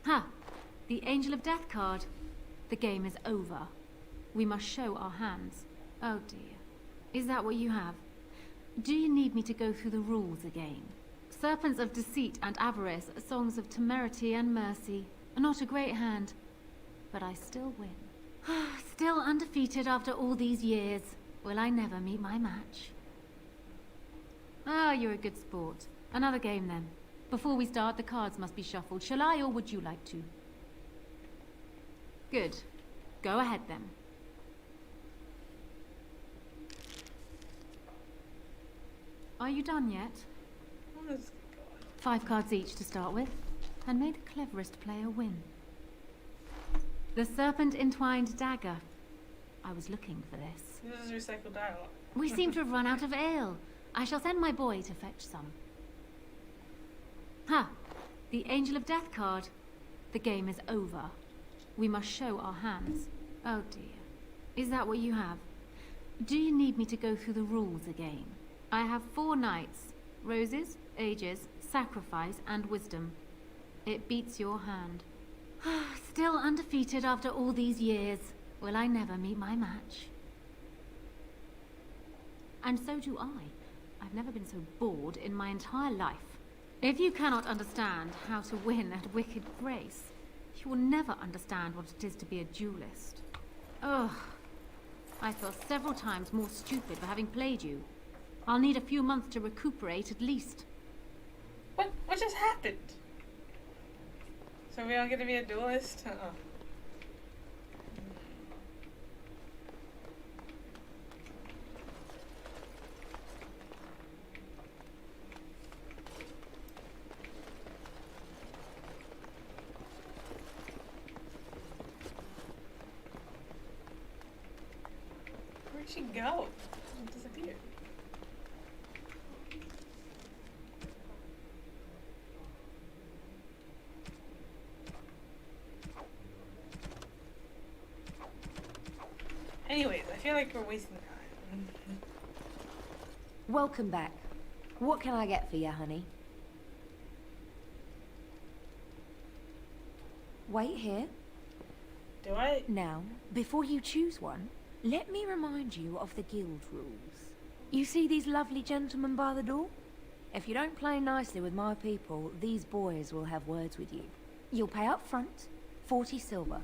Ha! The Angel of Death card. The game is over. We must show our hands. Oh dear. Is that what you have? Do you need me to go through the rules again? Serpents of Deceit and Avarice, songs of temerity and mercy. Not a great hand, but I still win. Still undefeated after all these years. Will I never meet my match? Ah, you're a good sport. Another game then. Before we start, the cards must be shuffled. Shall I, or would you like to? Good. Go ahead then. Are you done yet? 5 cards each to start with, and may the cleverest player win. The Serpent Entwined Dagger. I was looking for this. This is recycled dialogue. We seem to have run out of ale. I shall send my boy to fetch some. Ha! The Angel of Death card. The game is over. We must show our hands. Oh dear. Is that what you have? Do you need me to go through the rules again? I have 4 knights. Roses, ages, sacrifice, and wisdom. It beats your hand. Still undefeated after all these years. Will I never meet my match? And so do I. I've never been so bored in my entire life. If you cannot understand how to win at Wicked Grace, you will never understand what it is to be a duelist. Ugh. I feel several times more stupid for having played you. I'll need a few months to recuperate at least. What just happened? So we all get to be a duelist? Where'd she go? She disappeared. Anyways, I feel like we're wasting time. Welcome back. What can I get for you, honey? Wait here. Do I? Now, before you choose one, let me remind you of the guild rules. You see these lovely gentlemen by the door? If you don't play nicely with my people, these boys will have words with you. You'll pay up front, 40 silver.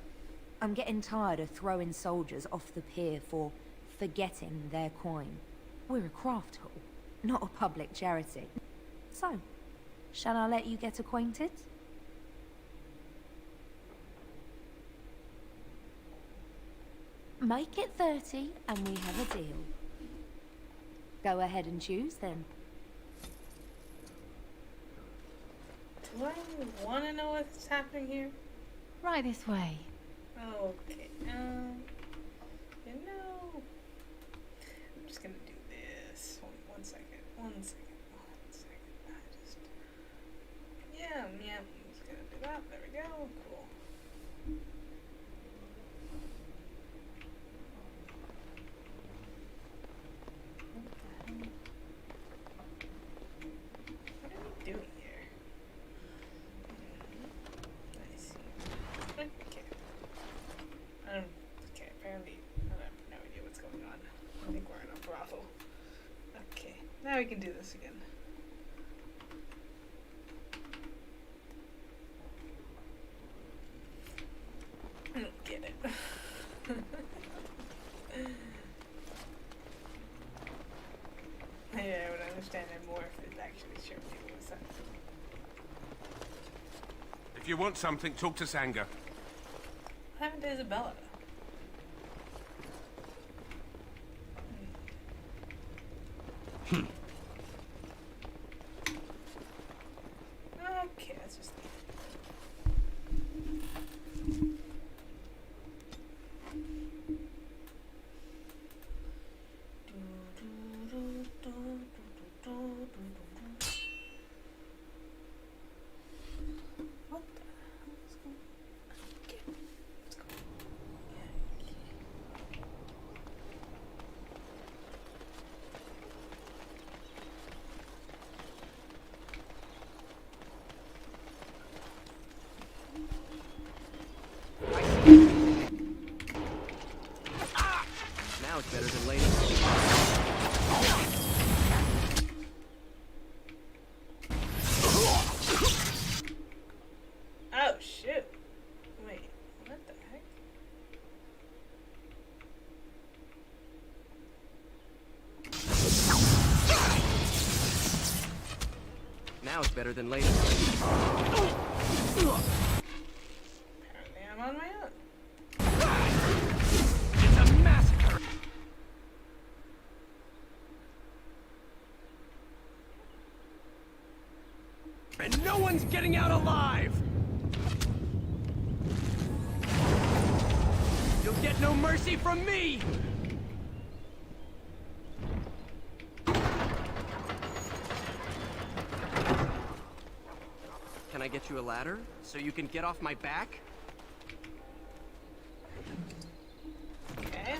I'm getting tired of throwing soldiers off the pier for forgetting their coin. We're a craft hall, not a public charity. So, shall I let you get acquainted? Make it 30 and we have a deal. Go ahead and choose then. Do I want to know what's happening here? Right this way. Okay, you know, I'm just gonna do this. One second. Yeah, I'm just gonna do that. There we go. Cool. What are we doing here? I see. Okay. Okay, apparently I have no idea what's going on. I think we're in a brothel. Okay, now we can do this again. I don't get it. Yeah, I would understand it more if it actually showed me what's up. If you want something, talk to Sanga. What happened to Isabella? Okay, that's just what the hell is going on? Okay, let's go. it's better than later. Oh, shoot. Wait, what the heck? Now it's better than later. Apparently I'm on my own. It's a massacre! And no one's getting out alive! You'll get no mercy from me! Can I get you a ladder so you can get off my back? Okay.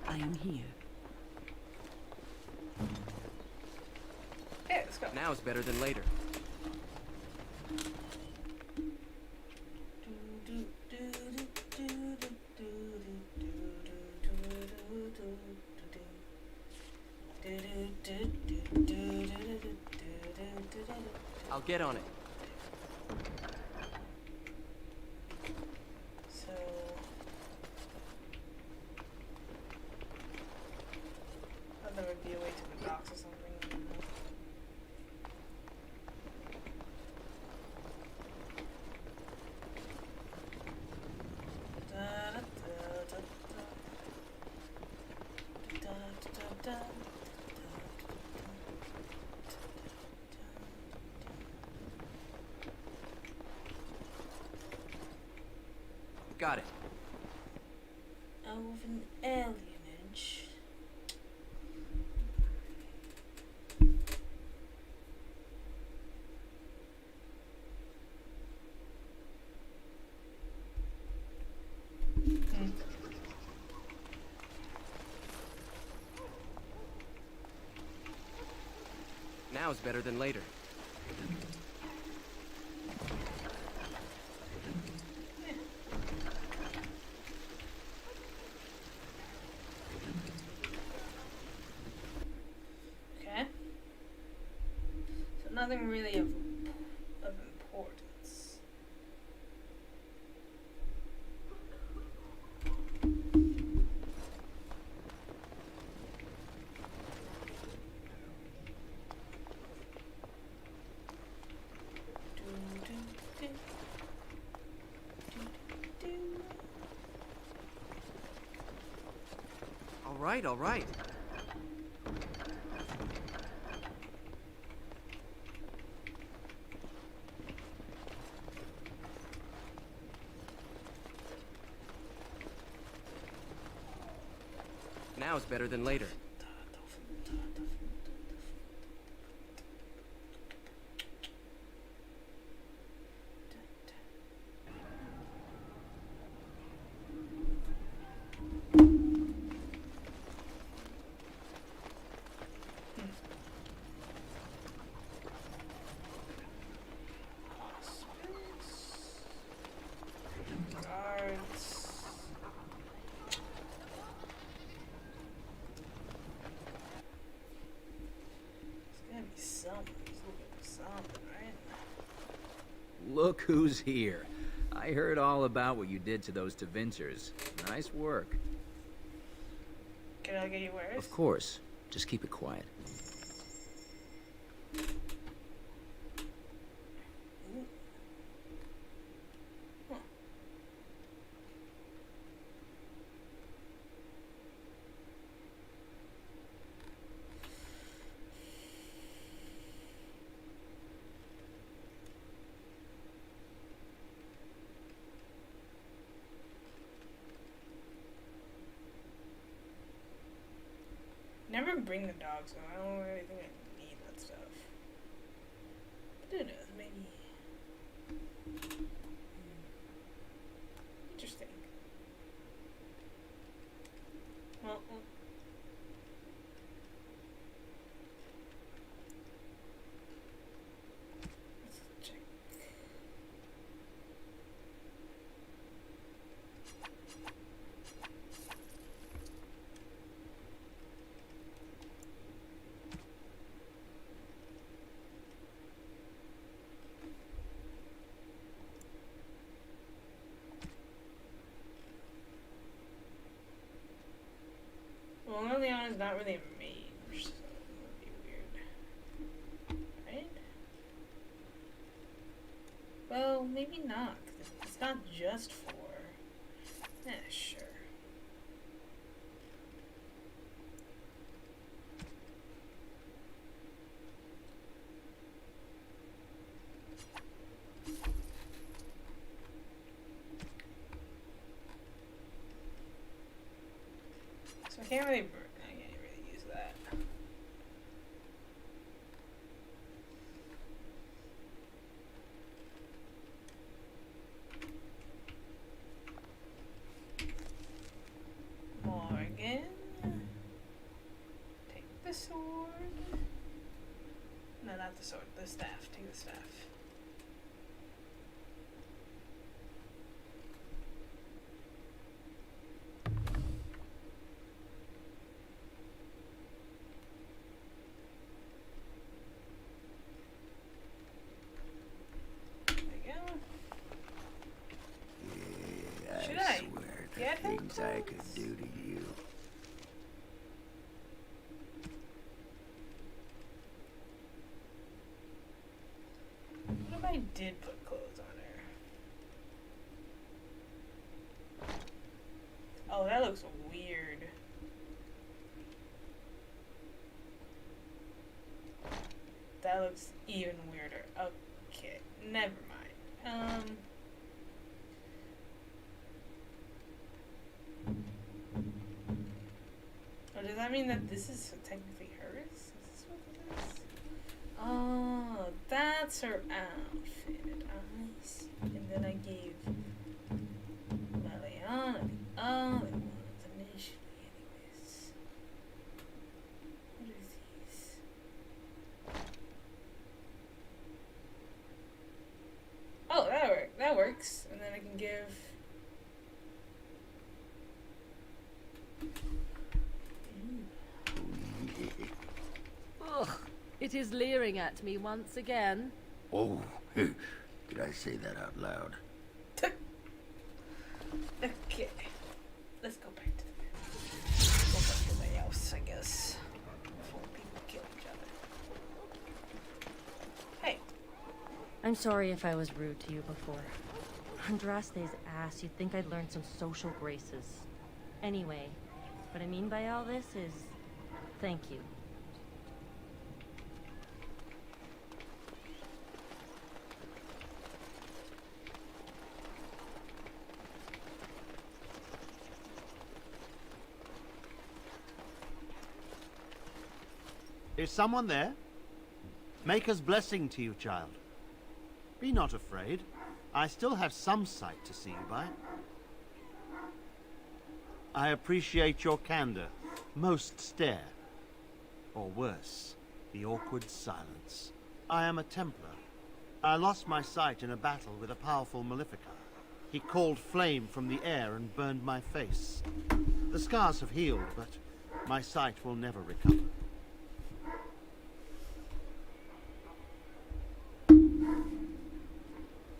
I am here. Okay, let's go. Now it's better than later. I'll get on it. So I thought there would be a way to the docks or something. Got it. Elven alienage. Now it's better than later. Okay. So nothing really of importance. All right. Now it's better than later. Look who's here. I heard all about what you did to those Tevincers. Nice work. Can I get you wares? Of course. Just keep it quiet. Never bring the dog, so I don't really think I need that stuff. But who knows, maybe. is not really a mage, so that would be weird. Right? Well, maybe not, 'cause it's not just for... sure. So I can't really use that. Morgan, take the sword. No, not the sword, the staff. Take the staff. Things I could do to you. What if I did put clothes on her? Oh, that looks weird. That looks even weirder. Okay, never mind. Oh, does that mean that this is technically hers? Is this what it is? Oh, that's her outfit. I see. And then I gave Liliana the other ones initially, anyways. What are these? Oh, that works. And then I can give... Ugh, it is leering at me once again. Oh, did I say that out loud? Okay, let's go back to the... Go back to the house, I guess. Before people kill each other. Hey. I'm sorry if I was rude to you before. Andraste's ass, you'd think I'd learned some social graces. Anyway, what I mean by all this is... thank you. Is someone there? Maker's blessing to you, child. Be not afraid. I still have some sight to see you by. I appreciate your candor. Most stare. Or worse, the awkward silence. I am a Templar. I lost my sight in a battle with a powerful Maleficar. He called flame from the air and burned my face. The scars have healed, but my sight will never recover.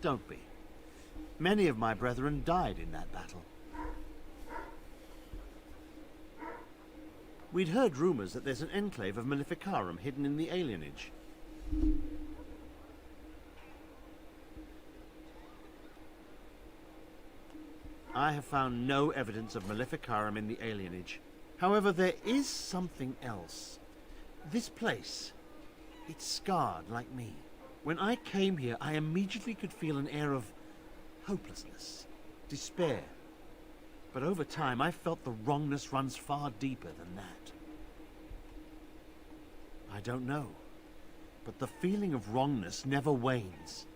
Don't be. Many of my brethren died in that battle. We'd heard rumors that there's an enclave of Maleficarum hidden in the alienage. I have found no evidence of Maleficarum in the alienage. However, there is something else. This place, it's scarred like me. When I came here, I immediately could feel an air of hopelessness, despair. But over time, I felt the wrongness runs far deeper than that. I don't know, but the feeling of wrongness never wanes.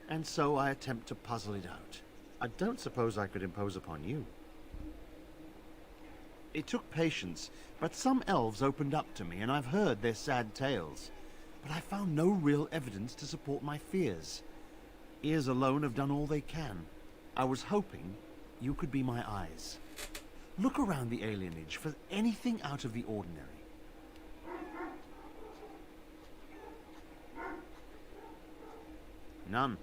And so I attempt to puzzle it out. I don't suppose I could impose upon you. It took patience, but some elves opened up to me, and I've heard their sad tales. But I found no real evidence to support my fears. Ears alone have done all they can. I was hoping you could be my eyes. Look around the alienage for anything out of the ordinary. None.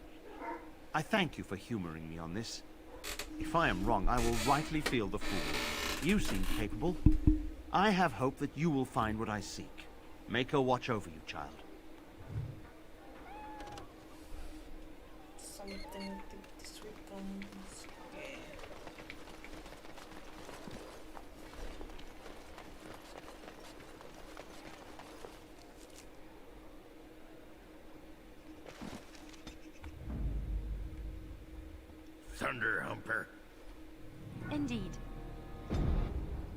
I thank you for humoring me on this. If I am wrong, I will rightly feel the fool. You seem capable. I have hope that you will find what I seek. Make her watch over you, child. Something to this becomes. Yeah. Thunder Humper. Indeed.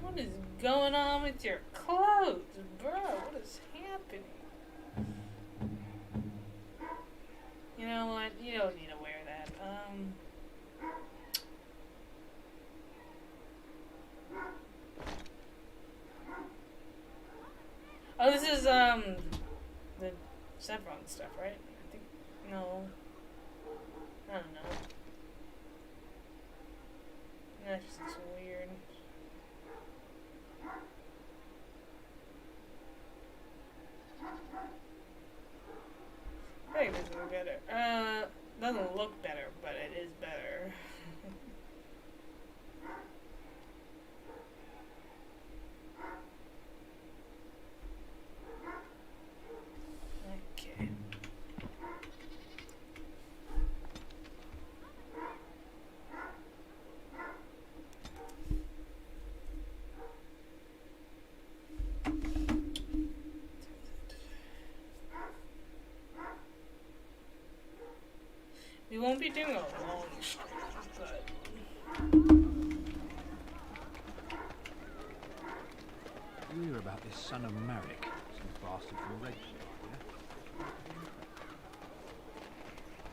What is going on with your clothes, bro? What is happening? You know what? You don't need to wear that. Oh, this is, the Chevron stuff, right? I think, no. I don't know. That just looks weird. I think this is better. Doesn't look better, but it is better. Okay. We won't be doing a long stream, but You hear about this son of Merrick, some bastard from Red, yeah?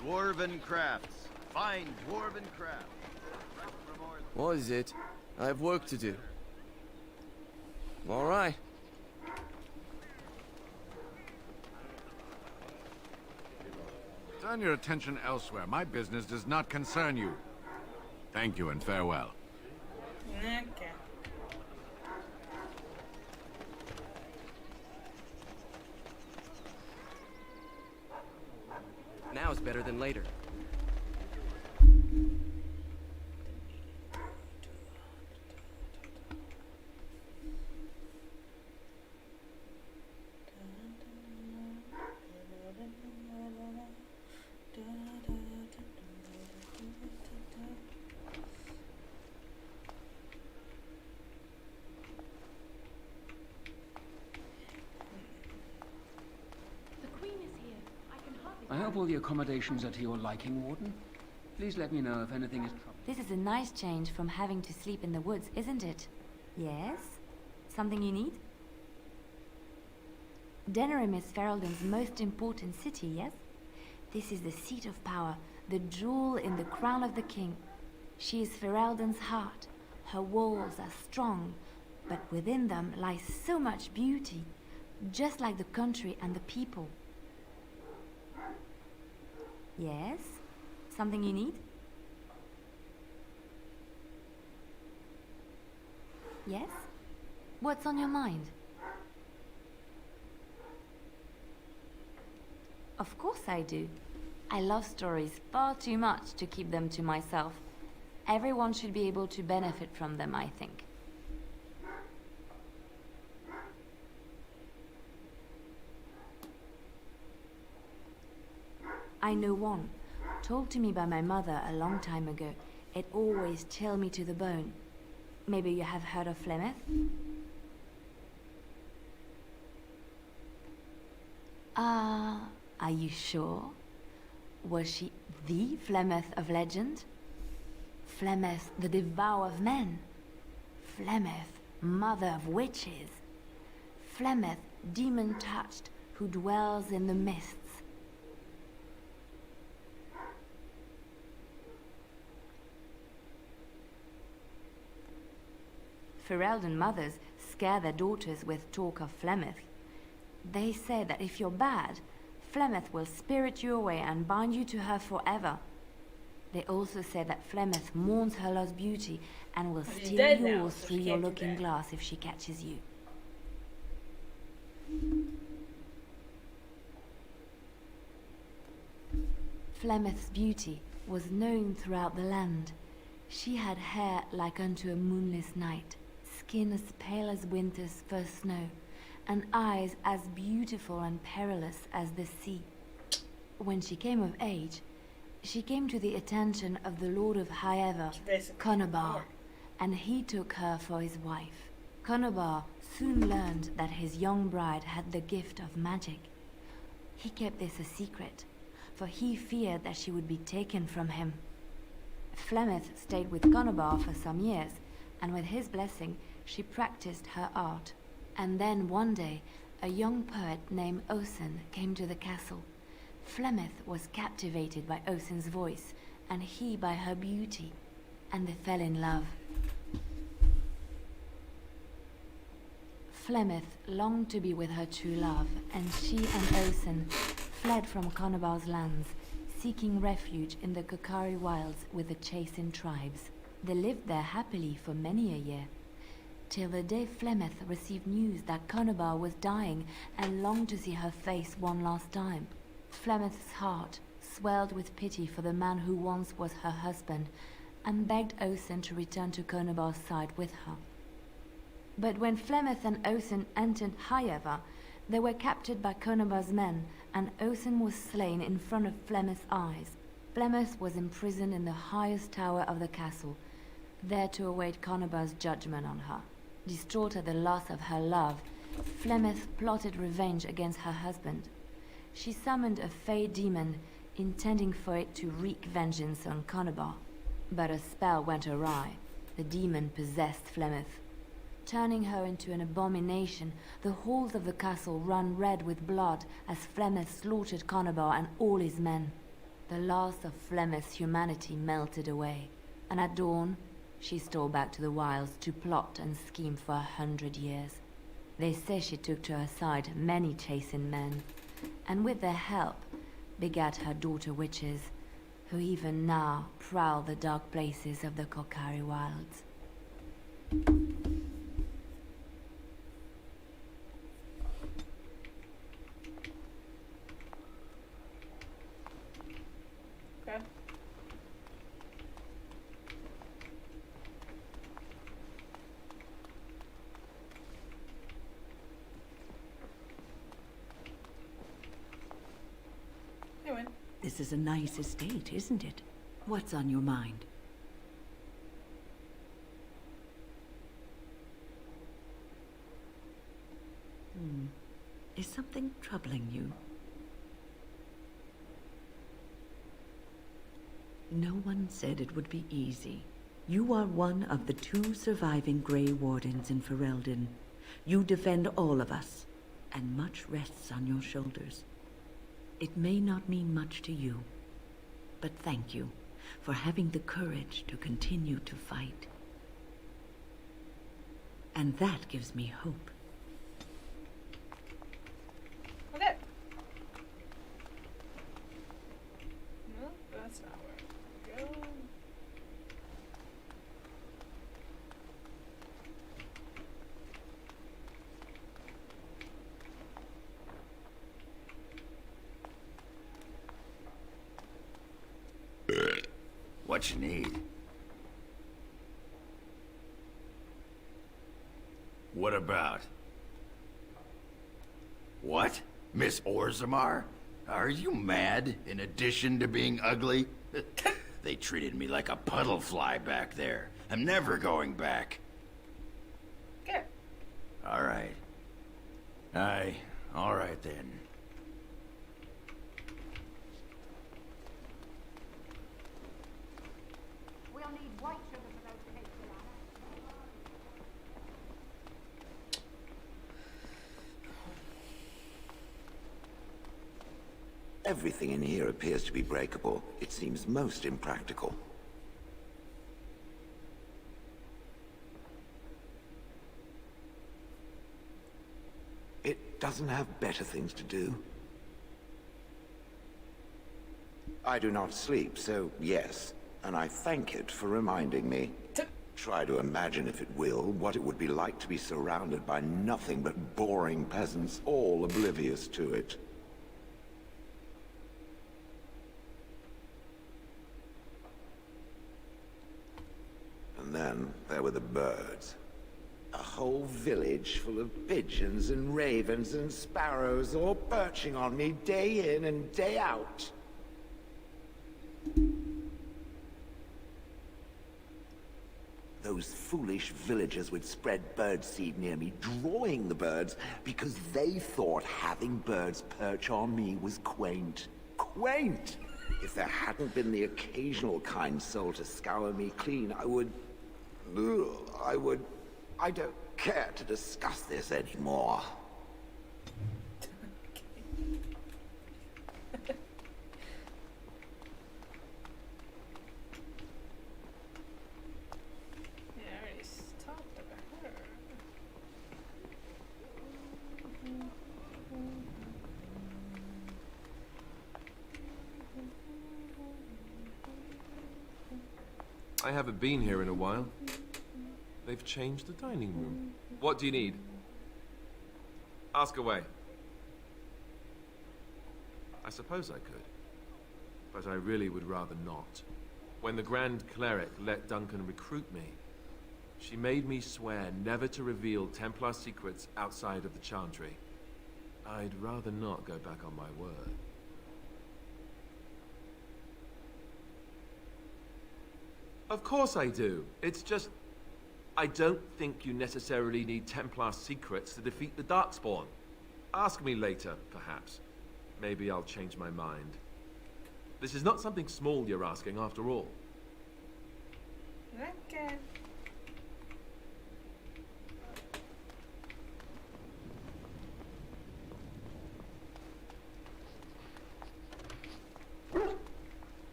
Dwarven crafts. Fine dwarven crafts. What is it? I have work to do. All right. Turn your attention elsewhere. My business does not concern you. Thank you and farewell. okay. Now is better than later. I hope all the accommodations are to your liking, Warden. Please let me know if anything is trouble. This is a nice change from having to sleep in the woods, isn't it? Yes? Something you need? Denerim is Ferelden's most important city, yes? This is the seat of power, the jewel in the crown of the king. She is Ferelden's heart. Her walls are strong, but within them lies so much beauty, just like the country and the people. Yes? Something you need? Yes? What's on your mind? Of course I do. I love stories far too much to keep them to myself. Everyone should be able to benefit from them, I think. I know one, told to me by my mother a long time ago. It always chilled me to the bone. Maybe you have heard of Flemeth? Are you sure? Was she the Flemeth of Legend? Flemeth, the devourer of men? Flemeth, mother of witches? Flemeth, demon-touched, who dwells in the mists? Ferelden mothers scare their daughters with talk of Flemeth. They say that if you're bad, Flemeth will spirit you away and bind you to her forever. They also say that Flemeth mourns her lost beauty and will steal yours through your looking glass if she catches you. Flemeth's beauty was known throughout the land. She had hair like unto a moonless night, skin as pale as winter's first snow, and eyes as beautiful and perilous as the sea. When she came of age, she came to the attention of the Lord of Highever, Conobar, and he took her for his wife. Conobar soon learned that his young bride had the gift of magic. He kept this a secret, for he feared that she would be taken from him. Flemeth stayed with Conobar for some years, and with his blessing, she practiced her art. And then one day, a young poet named Osen came to the castle. Flemeth was captivated by Osen's voice, and he by her beauty, and they fell in love. Flemeth longed to be with her true love, and she and Osen fled from Conobar's lands, seeking refuge in the Kokari wilds with the Chasing tribes. They lived there happily for many a year, till the day Flemeth received news that Conobar was dying and longed to see her face one last time. Flemeth's heart swelled with pity for the man who once was her husband, and begged Osen to return to Conobar's side with her. But when Flemeth and Osen entered Highever, they were captured by Conobar's men, and Osen was slain in front of Flemeth's eyes. Flemeth was imprisoned in the highest tower of the castle, there to await Conobar's judgment on her. Distraught at the loss of her love, Flemeth plotted revenge against her husband. She summoned a fey demon, intending for it to wreak vengeance on Conobar. But a spell went awry. The demon possessed Flemeth. Turning her into an abomination, the halls of the castle ran red with blood as Flemeth slaughtered Conobar and all his men. The last of Flemeth's humanity melted away, and at dawn, she stole back to the wilds to plot and scheme for 100 years. They say she took to her side many Chasing men, and with their help, begat her daughter witches, who even now prowl the dark places of the Kokari wilds. Okay. Hey, Win. This is a nice estate, isn't it? What's on your mind? Is something troubling you? No one said it would be easy. You are one of the 2 surviving Grey Wardens in Ferelden. You defend all of us, and much rests on your shoulders. It may not mean much to you, but thank you for having the courage to continue to fight. And that gives me hope. Okay. No, that's not where I want to go. What you need? What about? What? Miss Orzammar? Are you mad, in addition to being ugly? They treated me like a puddle fly back there. I'm never going back. Okay. Alright. Alright then. We'll need white sugar for those cakes, Everything in here appears to be breakable. It seems most impractical. It doesn't have better things to do. I do not sleep, so yes, and I thank it for reminding me. Try to imagine, if it will, what it would be like to be surrounded by nothing but boring peasants, all oblivious to it. And then there were the birds. whole village full of pigeons and ravens and sparrows all perching on me day in and day out. Those foolish villagers would spread birdseed near me, drawing the birds, because they thought having birds perch on me was quaint. Quaint! If there hadn't been the occasional kind soul to scour me clean, I don't care to discuss this anymore. I haven't been here in a while. They've changed the dining room. What do you need? Ask away. I suppose I could, but I really would rather not. When the Grand Cleric let Duncan recruit me, she made me swear never to reveal Templar secrets outside of the Chantry. I'd rather not go back on my word. Of course I do. It's just, I don't think you necessarily need Templar secrets to defeat the Darkspawn. Ask me later, perhaps. Maybe I'll change my mind. This is not something small you're asking, after all. Okay.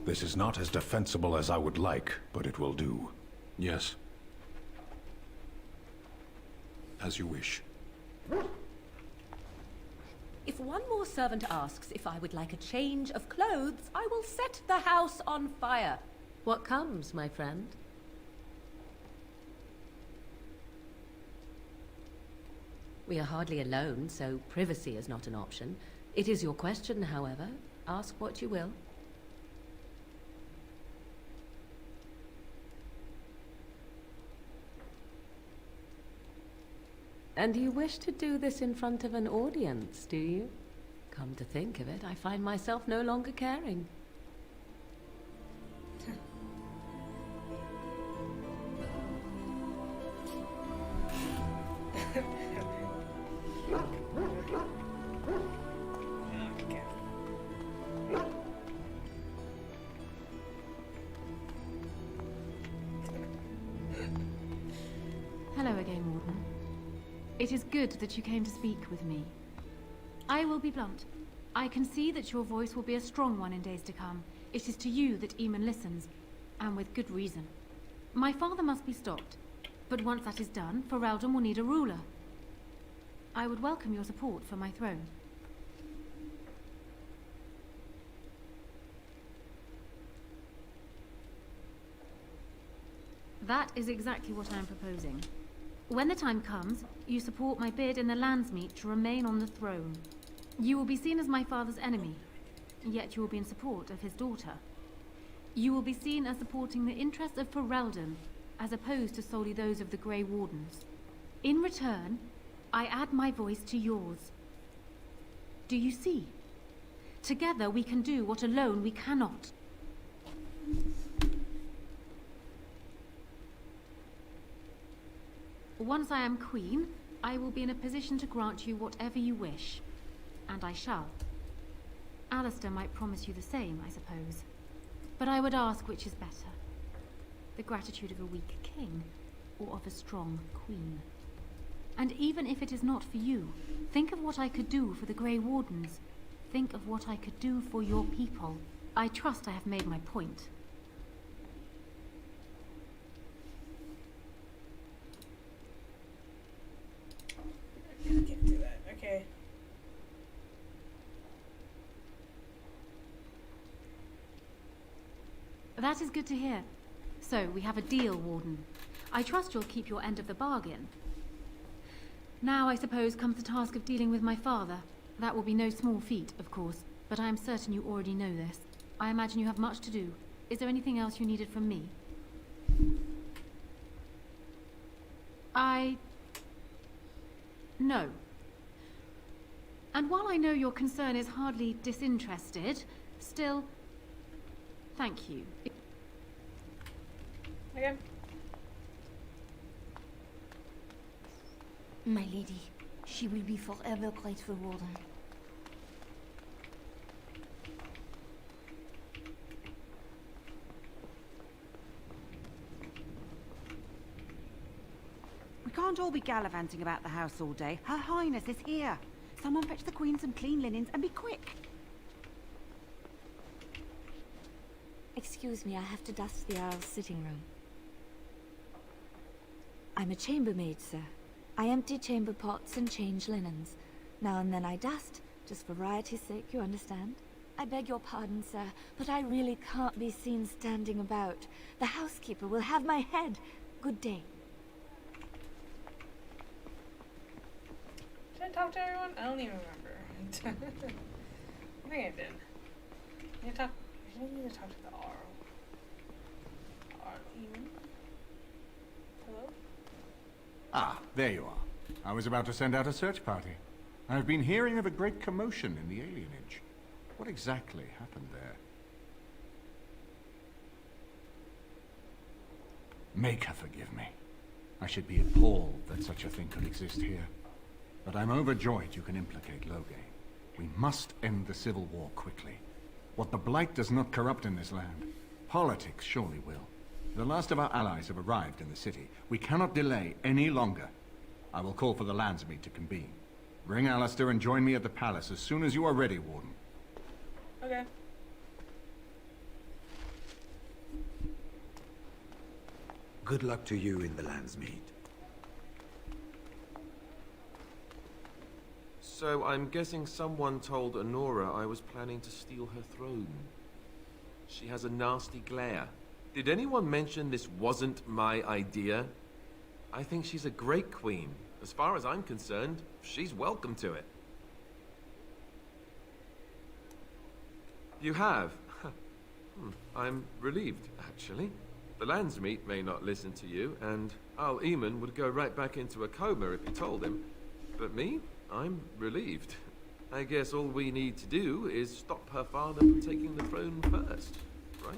This is not as defensible as I would like, but it will do. Yes. As you wish. If one more servant asks if I would like a change of clothes, I will set the house on fire. What comes, my friend? We are hardly alone, so privacy is not an option. It is your question, however. Ask what you will. And you wish to do this in front of an audience, do you? Come to think of it, I find myself no longer caring. Hello again, Warden. It is good that you came to speak with me. I will be blunt. I can see that your voice will be a strong one in days to come. It is to you that Eamon listens, and with good reason. My father must be stopped, but once that is done, Ferelden will need a ruler. I would welcome your support for my throne. That is exactly what I am proposing. When the time comes, you support my bid in the Landsmeet to remain on the throne. You will be seen as my father's enemy, yet you will be in support of his daughter. You will be seen as supporting the interests of Ferelden, as opposed to solely those of the Grey Wardens. In return, I add my voice to yours. Do you see? Together we can do what alone we cannot. Once I am queen, I will be in a position to grant you whatever you wish. And I shall. Alistair might promise you the same, I suppose. But I would ask which is better. The gratitude of a weak king, or of a strong queen. And even if it is not for you, think of what I could do for the Grey Wardens. Think of what I could do for your people. I trust I have made my point. I can't do that. Okay. That is good to hear. So, we have a deal, Warden. I trust you'll keep your end of the bargain. Now, I suppose, comes the task of dealing with my father. That will be no small feat, of course, but I am certain you already know this. I imagine you have much to do. Is there anything else you needed from me? No. And while I know your concern is hardly disinterested, still, thank you. Okay. My lady, she will be forever grateful, Warden. We can't all be gallivanting about the house all day. Her Highness is here. Someone fetch the Queen some clean linens and be quick. Excuse me, I have to dust the Earl's sitting room. I'm a chambermaid, sir. I empty chamber pots and change linens. Now and then I dust, just for variety's sake, you understand? I beg your pardon, sir, but I really can't be seen standing about. The housekeeper will have my head. Good day. Did I talk to everyone? I don't even remember. I think I did. I didn't need to talk to the Arl. Even? Hello? Ah, there you are. I was about to send out a search party. I've been hearing of a great commotion in the alienage. What exactly happened there? Make her forgive me. I should be appalled that such a thing could exist here. But I'm overjoyed you can implicate Loghain. We must end the civil war quickly. What the Blight does not corrupt in this land, politics surely will. The last of our allies have arrived in the city. We cannot delay any longer. I will call for the Landsmeet to convene. Bring Alistair and join me at the palace as soon as you are ready, Warden. Okay. Good luck to you in the Landsmeet. So I'm guessing someone told Honora I was planning to steal her throne. She has a nasty glare. Did anyone mention this wasn't my idea? I think she's a great queen. As far as I'm concerned, she's welcome to it. You have? I'm relieved, actually. The Landsmeet may not listen to you, and Al Eamon would go right back into a coma if you told him. But me? I'm relieved. I guess all we need to do is stop her father from taking the throne first, right?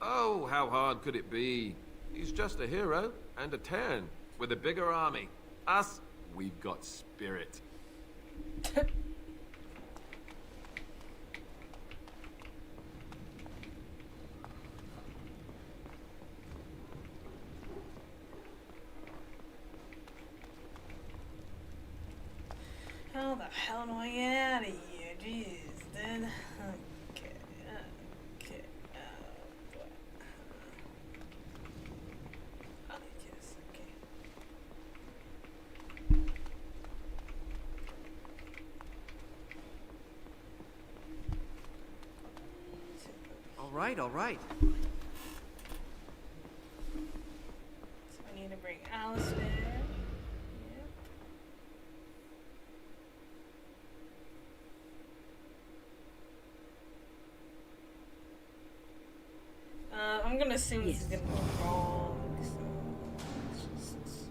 Oh, how hard could it be? He's just a hero and a Terran with a bigger army. Us, we've got spirit. How the hell do I get out of here? Jeez, dude. Okay, okay. Yes, okay. All right, all right. So I need to bring Alistair. I'm gonna assume this is gonna go wrong, so let's just...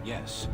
Yes.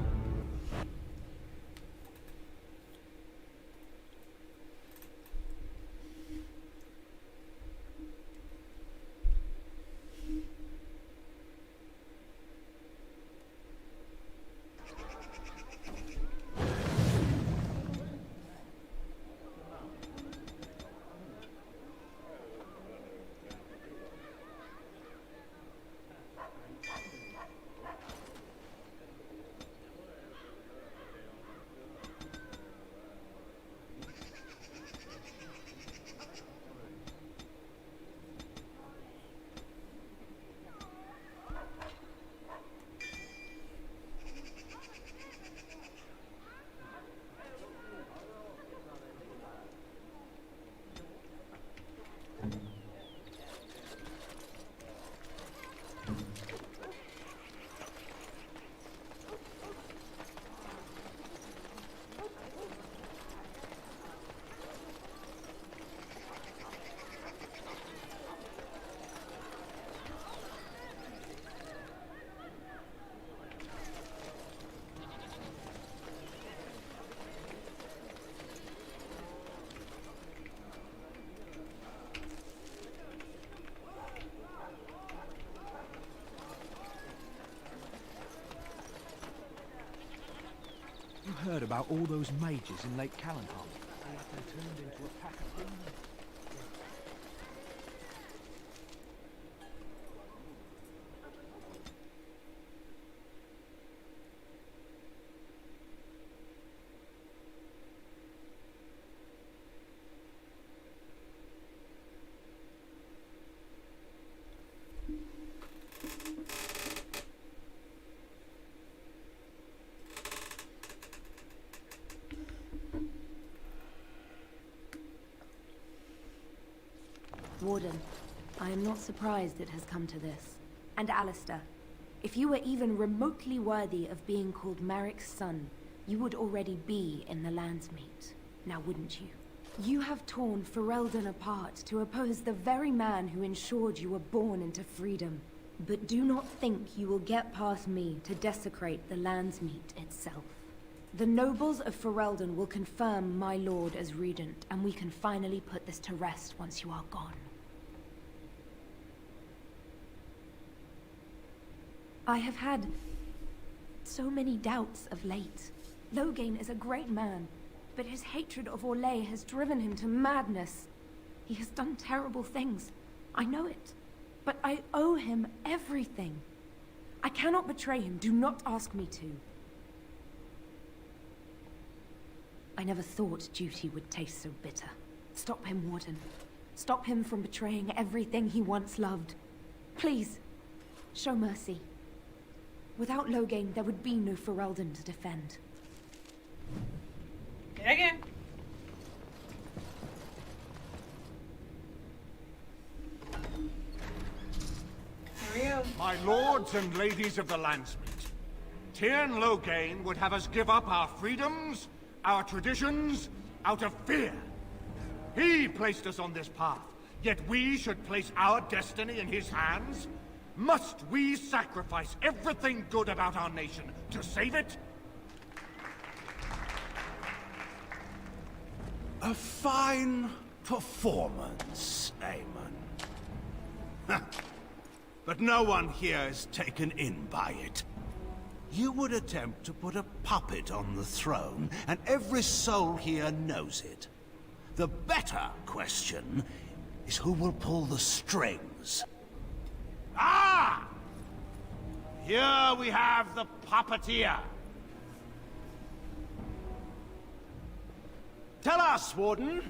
about all those mages in Lake Callanham. They have been turned into a pack of demons. Warden, I am not surprised it has come to this. And Alistair, if you were even remotely worthy of being called Marik's son, you would already be in the Landsmeet, now wouldn't you? You have torn Ferelden apart to oppose the very man who ensured you were born into freedom. But do not think you will get past me to desecrate the Landsmeet itself. The nobles of Ferelden will confirm my lord as regent, and we can finally put this to rest once you are gone. I have had so many doubts of late. Loghain is a great man, but his hatred of Orlais has driven him to madness. He has done terrible things. I know it. But I owe him everything. I cannot betray him. Do not ask me to. I never thought duty would taste so bitter. Stop him, Warden. Stop him from betraying everything he once loved. Please, show mercy. Without Loghain, there would be no Ferelden to defend. Again. My lords and ladies of the Landsmeet, Tiernan Loghain would have us give up our freedoms, our traditions, out of fear. He placed us on this path, yet we should place our destiny in his hands? Must we sacrifice everything good about our nation to save it? A fine performance, Aemon. But no one here is taken in by it. You would attempt to put a puppet on the throne, and every soul here knows it. The better question is who will pull the strings. Ah! Here we have the puppeteer. Tell us, Warden,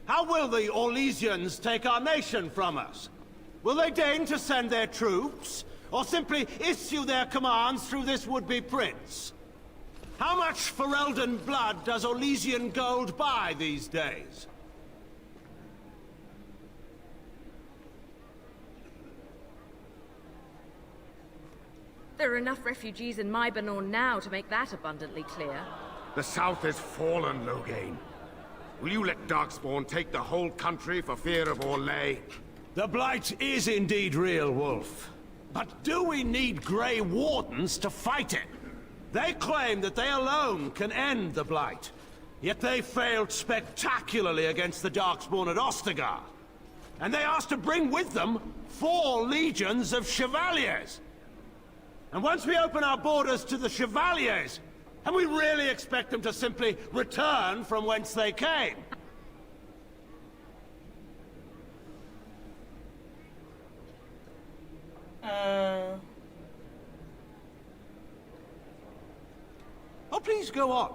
how will the Orlesians take our nation from us? Will they deign to send their troops, or simply issue their commands through this would-be prince? How much Ferelden blood does Orlesian gold buy these days? There are enough refugees in Mybanor now to make that abundantly clear. The South has fallen, Loghain. Will you let Darkspawn take the whole country for fear of Orlais? The Blight is indeed real, Wolf. But do we need Grey Wardens to fight it? They claim that they alone can end the Blight. Yet they failed spectacularly against the Darkspawn at Ostagar. And they asked to bring with them 4 legions of Chevaliers. And once we open our borders to the Chevaliers, and we really expect them to simply return from whence they came? Oh, please go on.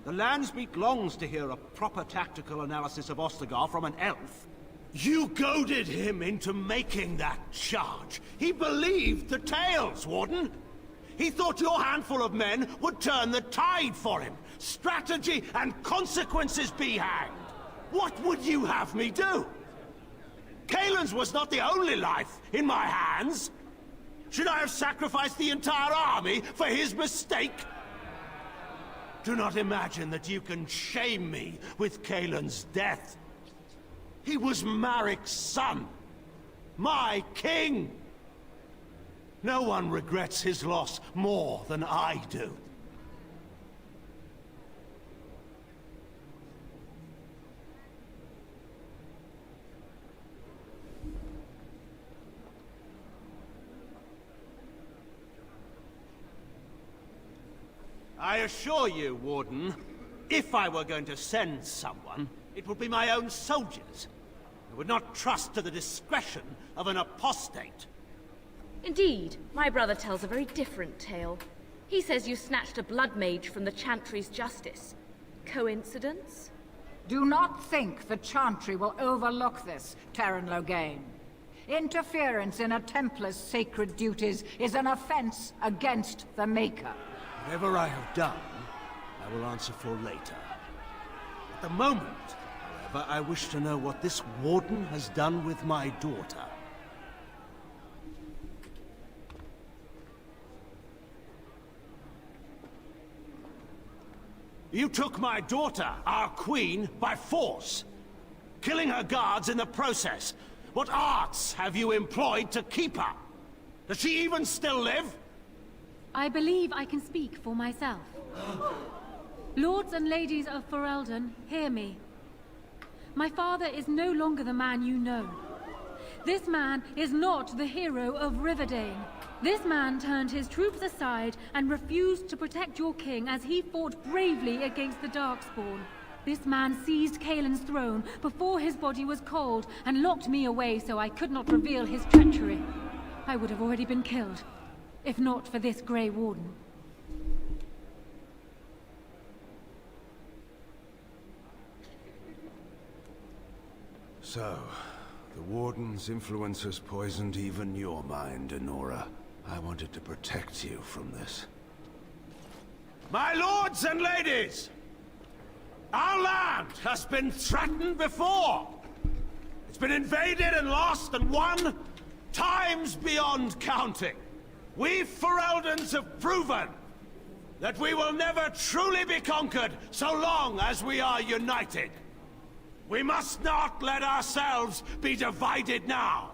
The Landsmeet longs to hear a proper tactical analysis of Ostagar from an elf. You goaded him into making that charge. He believed the tales, Warden. He thought your handful of men would turn the tide for him. Strategy and consequences be hanged. What would you have me do? Kaelin's was not the only life in my hands. Should I have sacrificed the entire army for his mistake? Do not imagine that you can shame me with Kaelin's death. He was Marik's son. My king. No one regrets his loss more than I do. I assure you, Warden, if I were going to send someone, it would be my own soldiers. I would not trust to the discretion of an apostate. Indeed, my brother tells a very different tale. He says you snatched a blood mage from the Chantry's justice. Coincidence? Do not think the Chantry will overlook this, Terran Loghain. Interference in a Templar's sacred duties is an offense against the Maker. Whatever I have done, I will answer for later. At the moment, however, I wish to know what this Warden has done with my daughter. You took my daughter, our queen, by force, killing her guards in the process. What arts have you employed to keep her? Does she even still live? I believe I can speak for myself. Lords and ladies of Ferelden, hear me. My father is no longer the man you know. This man is not the hero of Riverdane. This man turned his troops aside and refused to protect your king as he fought bravely against the Darkspawn. This man seized Kaelin's throne before his body was cold and locked me away so I could not reveal his treachery. I would have already been killed, if not for this Grey Warden. So, the Warden's influence has poisoned even your mind, Enora. I wanted to protect you from this. My lords and ladies! Our land has been threatened before! It's been invaded and lost and won times beyond counting. We Fereldans have proven that we will never truly be conquered so long as we are united. We must not let ourselves be divided now.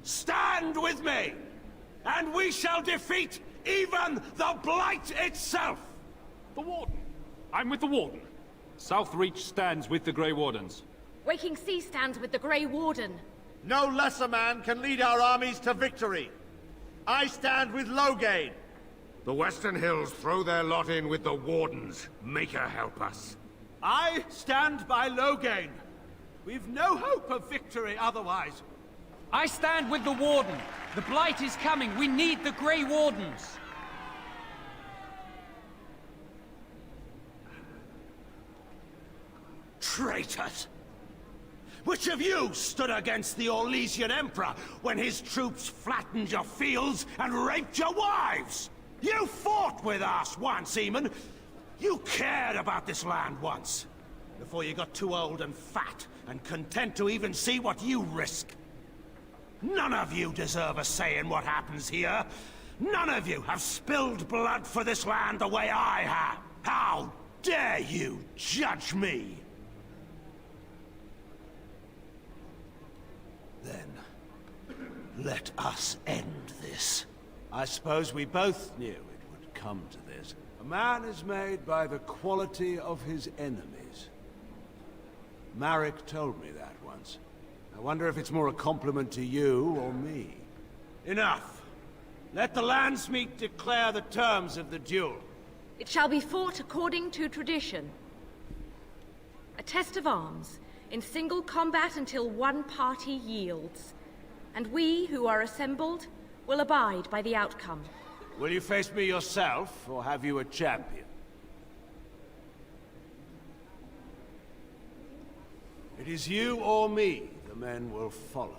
Stand with me, and we shall defeat even the Blight itself! The Warden. I'm with the Warden. Southreach stands with the Grey Wardens. Waking Sea stands with the Grey Warden. No lesser man can lead our armies to victory. I stand with Loghain. The Western Hills throw their lot in with the Wardens. Make her help us. I stand by Loghain. We've no hope of victory otherwise. I stand with the Warden. The Blight is coming. We need the Grey Wardens. Traitors! Which of you stood against the Orlesian Emperor when his troops flattened your fields and raped your wives? You fought with us once, Eamon. You cared about this land once. Before you got too old and fat and content to even see what you risk. None of you deserve a say in what happens here. None of you have spilled blood for this land the way I have. How dare you judge me? Then, let us end this. I suppose we both knew it would come to this. A man is made by the quality of his enemies. Marek told me that once. I wonder if it's more a compliment to you or me. Enough. Let the Landsmeet declare the terms of the duel. It shall be fought according to tradition. A test of arms, in single combat until one party yields. And we, who are assembled, will abide by the outcome. Will you face me yourself, or have you a champion? It is you or me the men will follow.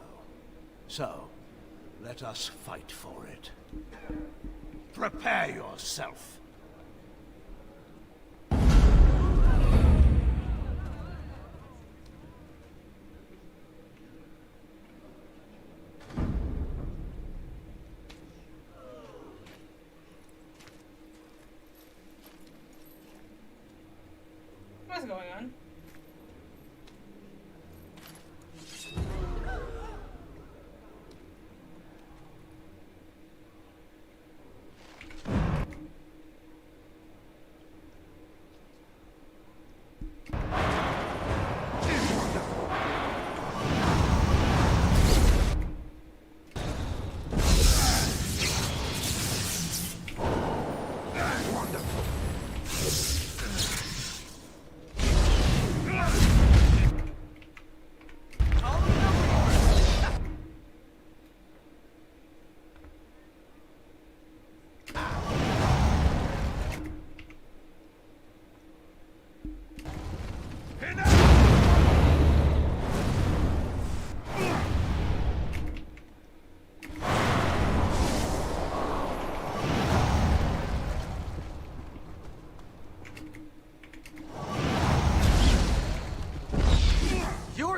So, let us fight for it. Prepare yourself. What's going on?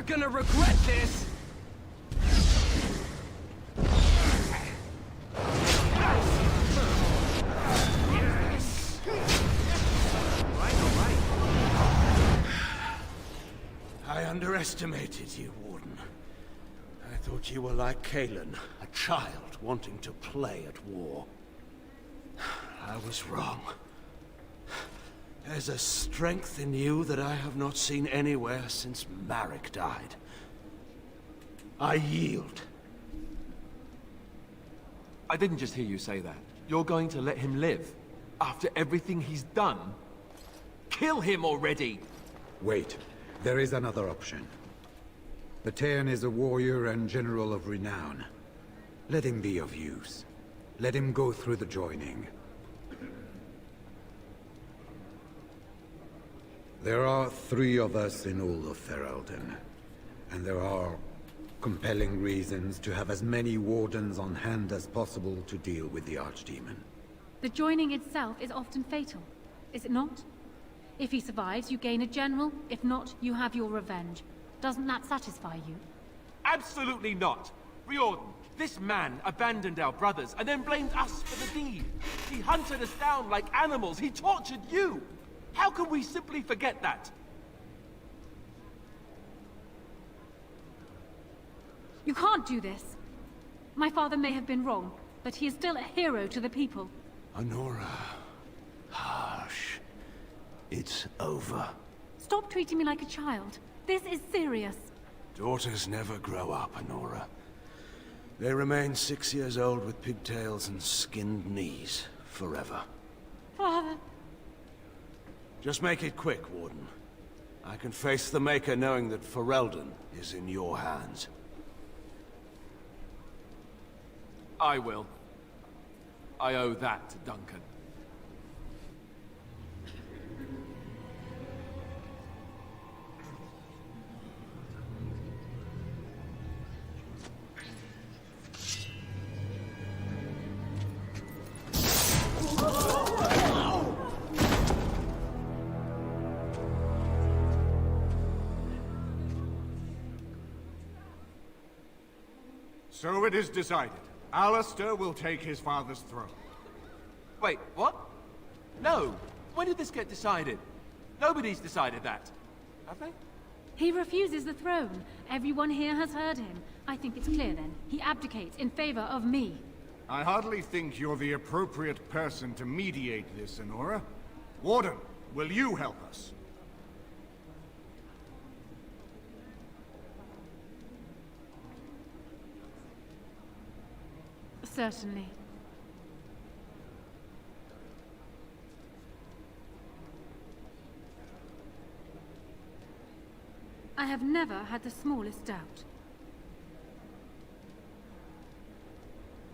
gonna regret this! I underestimated you, Warden. I thought you were like Kalen, a child wanting to play at war. I was wrong. There's a strength in you that I have not seen anywhere since Marek died. I yield. I didn't just hear you say that. You're going to let him live? After everything he's done? Kill him already! Wait. There is another option. The Terran is a warrior and general of renown. Let him be of use. Let him go through the joining. There are 3 of us in all of Ferelden, and there are compelling reasons to have as many wardens on hand as possible to deal with the Archdemon. The joining itself is often fatal, is it not? If he survives, you gain a general. If not, you have your revenge. Doesn't that satisfy you? Absolutely not! Riordan, this man abandoned our brothers and then blamed us for the deed. He hunted us down like animals. He tortured you! How can we simply forget that? You can't do this. My father may have been wrong, but he is still a hero to the people. Honora. Harsh. It's over. Stop treating me like a child. This is serious. Daughters never grow up, Honora. They remain 6 years old with pigtails and skinned knees, forever. Father. Just make it quick, Warden. I can face the Maker knowing that Ferelden is in your hands. I will. I owe that to Duncan. So it is decided. Alistair will take his father's throne. Wait, what? No. When did this get decided? Nobody's decided that. Have they? He refuses the throne. Everyone here has heard him. I think it's clear then. He abdicates in favor of me. I hardly think you're the appropriate person to mediate this, Honora. Warden, will you help us? Certainly. I have never had the smallest doubt.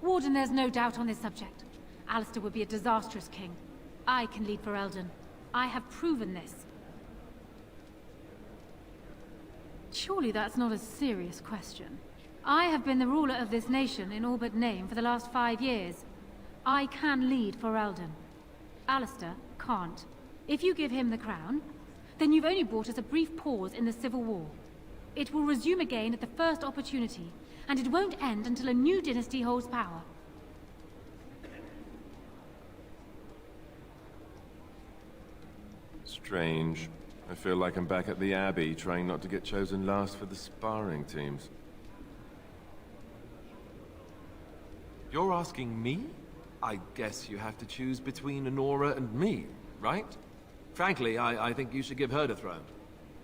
Warden, there's no doubt on this subject. Alistair would be a disastrous king. I can lead Ferelden. I have proven this. Surely that's not a serious question. I have been the ruler of this nation in all but name for the last 5 years. I can lead Ferelden. Alistair can't. If you give him the crown, then you've only brought us a brief pause in the civil war. It will resume again at the first opportunity, and it won't end until a new dynasty holds power. Strange. I feel like I'm back at the Abbey, trying not to get chosen last for the sparring teams. You're asking me? I guess you have to choose between Honora and me, right? Frankly, I think you should give her the throne.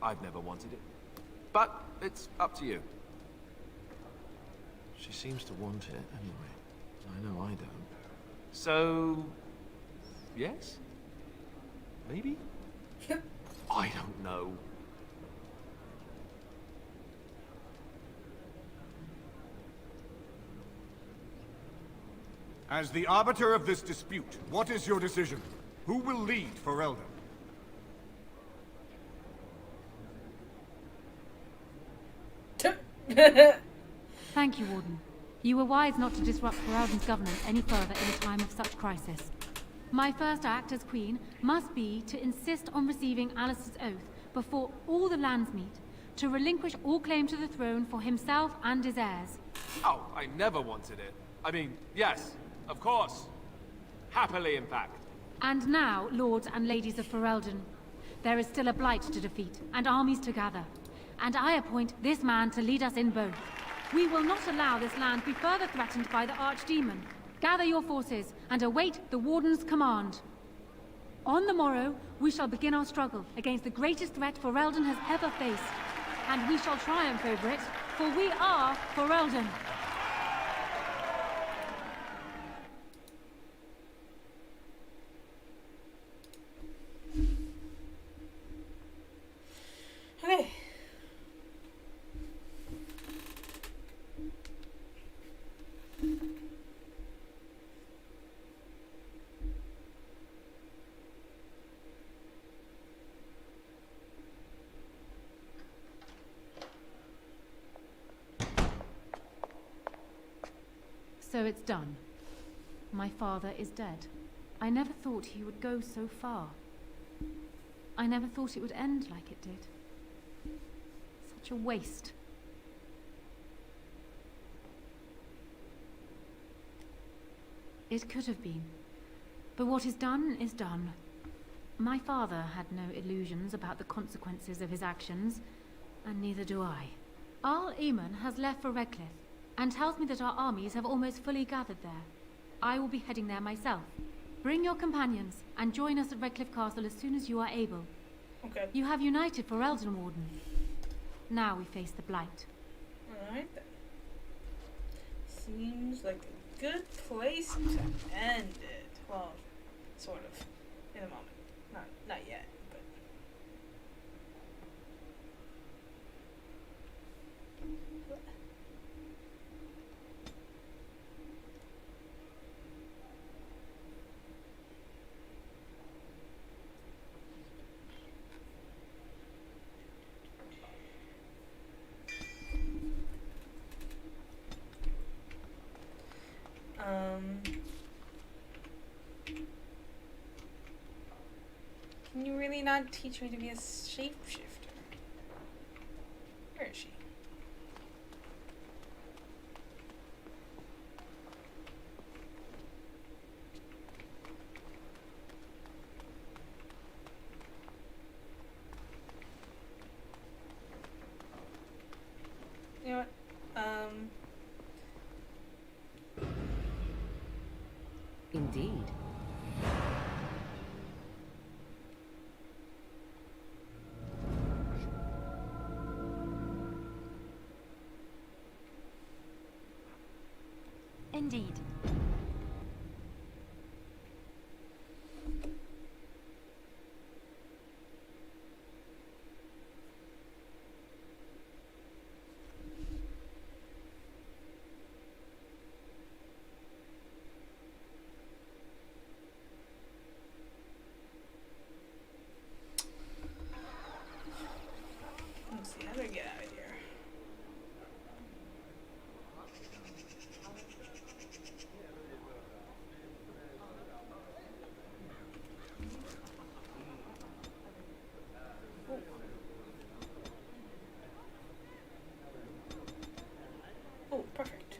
I've never wanted it. But it's up to you. She seems to want it, anyway. I know I don't. So... yes? Maybe? I don't know. As the arbiter of this dispute, what is your decision? Who will lead Ferelden? Thank you, Warden. You were wise not to disrupt Ferelden's governance any further in a time of such crisis. My first act as Queen must be to insist on receiving Alistair's oath before all the lands meet, to relinquish all claim to the throne for himself and his heirs. Oh, I never wanted it. I mean, yes, of course. Happily, in fact. And now, lords and ladies of Ferelden, there is still a blight to defeat, and armies to gather. And I appoint this man to lead us in both. We will not allow this land be further threatened by the Archdemon. Gather your forces, and await the Warden's command. On the morrow, we shall begin our struggle against the greatest threat Ferelden has ever faced. And we shall triumph over it, for we are Ferelden. Okay. So it's done. My father is dead. I never thought he would go so far. I never thought it would end like it did. Such a waste. It could have been. But what is done is done. My father had no illusions about the consequences of his actions, and neither do I. Arl Eamon has left for Redcliffe, and tells me that our armies have almost fully gathered there. I will be heading there myself. Bring your companions, and join us at Redcliffe Castle as soon as you are able. Okay. You have united Ferelden, Warden. Now we face the Blight. Alright then. Seems like a good place to end it. Well, sort of. In a moment. Not yet, but... Can you really not teach me to be a shapeshifter? Where is she? You know what? Indeed. Indeed. Let's see how do I get out of here. Oh, perfect.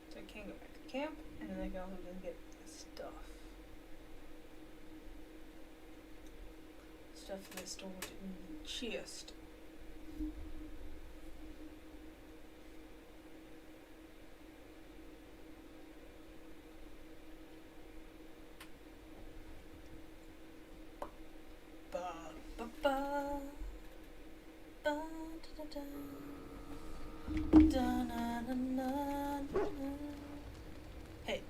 So I can't go back to camp, and then I can also just get stuff. Stuff that's stored in the chest. na, na, na. Hey.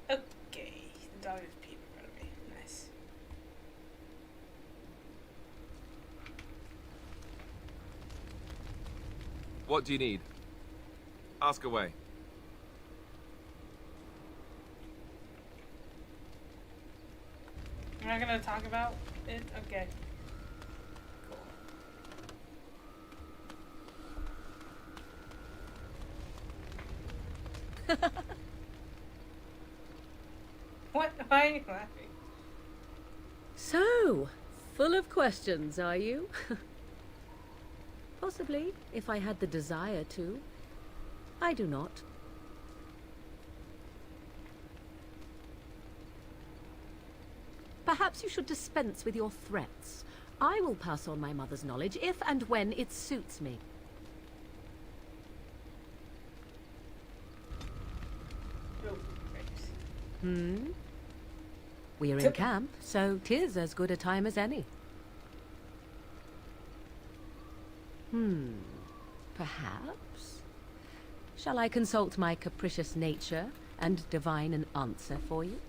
Okay, the dog is peeing in front of me. Nice. What do you need? Ask away. We're not gonna talk about it? Okay. Cool. What? Why are you laughing? So, full of questions, are you? Possibly, if I had the desire to. I do not. Perhaps you should dispense with your threats. I will pass on my mother's knowledge if and when it suits me. We're in camp, so 'tis as good a time as any. Perhaps? Shall I consult my capricious nature and divine an answer for you?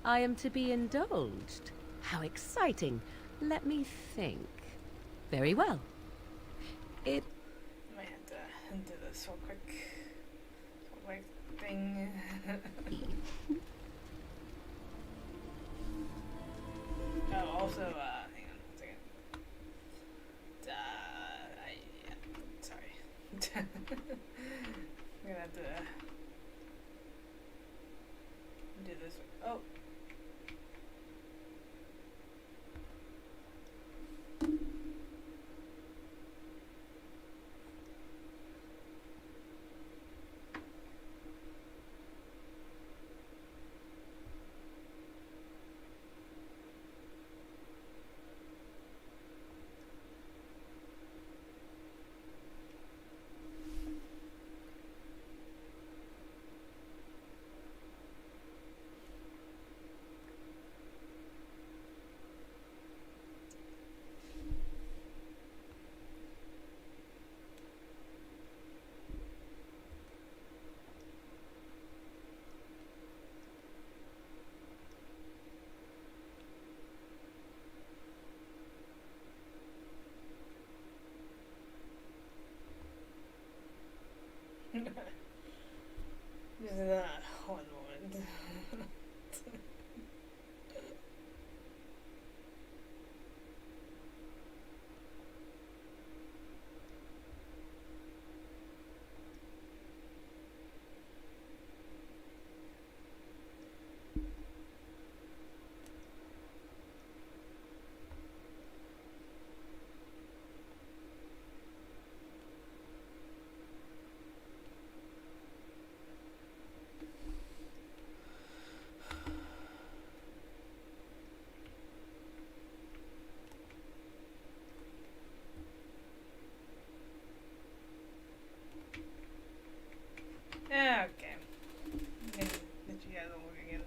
I am to be indulged. How exciting. Let me think. Very well. It... I might have to do this real quick. Thing. Oh, also, hang on one second. Yeah, sorry. I'm gonna have to do this. Oh. This is not one moment. Yeah, okay. I'm gonna let you guys all look again.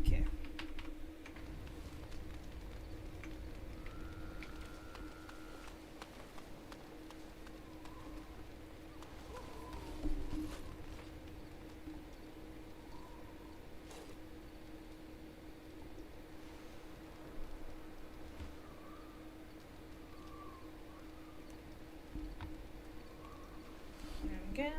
Okay. There we go.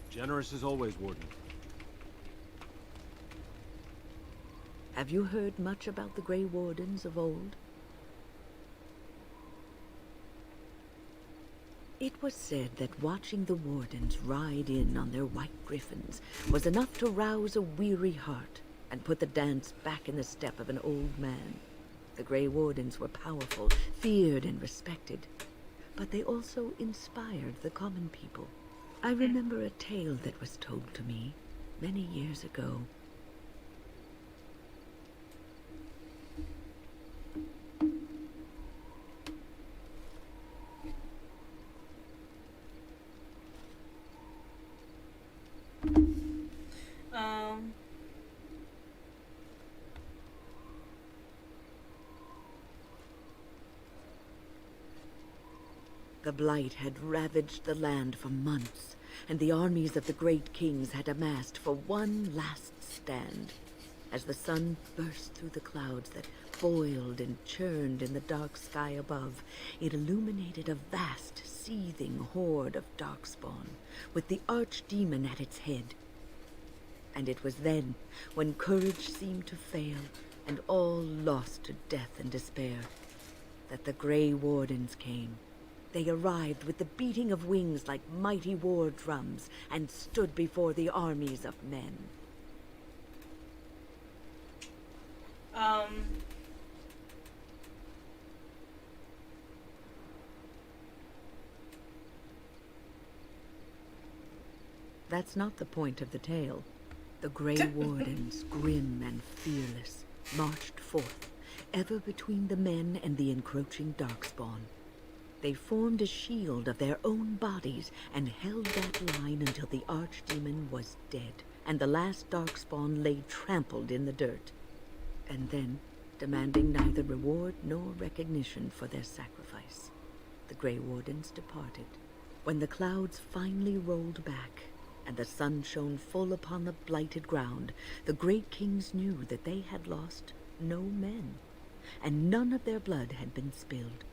Generous as always, Warden. Have you heard much about the Grey Wardens of Old? It was said that watching the Wardens ride in on their white griffins was enough to rouse a weary heart and put the dance back in the step of an old man. The Grey Wardens were powerful, feared and respected, but they also inspired the common people. I remember a tale that was told to me many years ago. The Blight had ravaged the land for months, and the armies of the great kings had amassed for one last stand. As the sun burst through the clouds that boiled and churned in the dark sky above, it illuminated a vast, seething horde of darkspawn, with the archdemon at its head. And it was then, when courage seemed to fail, and all lost to death and despair, that the Grey Wardens came. They arrived with the beating of wings like mighty war drums and stood before the armies of men. That's not the point of the tale. The Grey Wardens, grim and fearless, marched forth, ever between the men and the encroaching darkspawn. They formed a shield of their own bodies and held that line until the archdemon was dead, and the last darkspawn lay trampled in the dirt. And then, demanding neither reward nor recognition for their sacrifice, the Grey Wardens departed. When the clouds finally rolled back, and the sun shone full upon the blighted ground, the great kings knew that they had lost no men, and none of their blood had been spilled.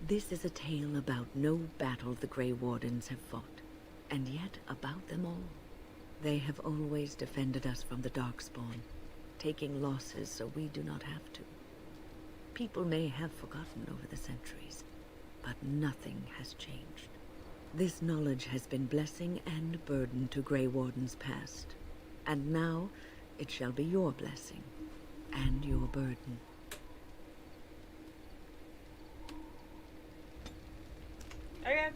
This is a tale about no battle the Grey Wardens have fought, and yet about them all. They have always defended us from the Darkspawn, taking losses so we do not have to. People may have forgotten over the centuries, but nothing has changed. This knowledge has been blessing and burden to Grey Wardens past, and now it shall be your blessing and your burden. Okay.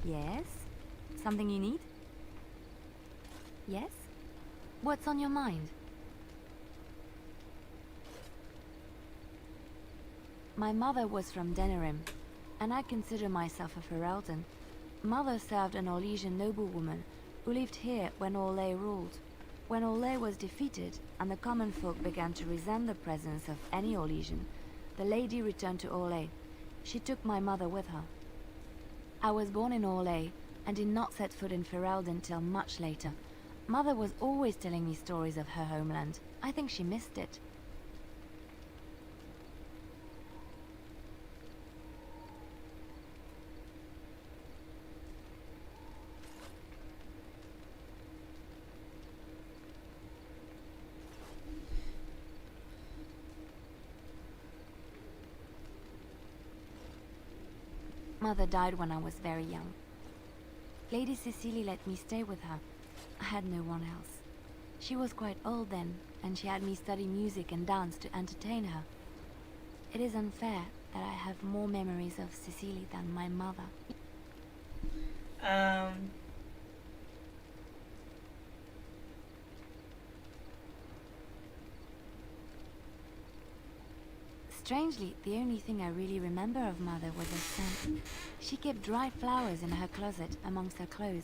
Yes? Something you need? Yes? What's on your mind? My mother was from Denerim, and I consider myself a Ferelden. Mother served an Orlesian noblewoman who lived here when Orlais ruled. When Orlais was defeated, and the common folk began to resent the presence of any Orlesian, the lady returned to Orlais. She took my mother with her. I was born in Orlais, and did not set foot in Ferelden till much later. Mother was always telling me stories of her homeland. I think she missed it. Mother died when I was very young. Lady Cecily let me stay with her. I had no one else. She was quite old then, and she had me study music and dance to entertain her. It is unfair that I have more memories of Cecily than my mother. Strangely, the only thing I really remember of Mother was her scent. She kept dried flowers in her closet amongst her clothes.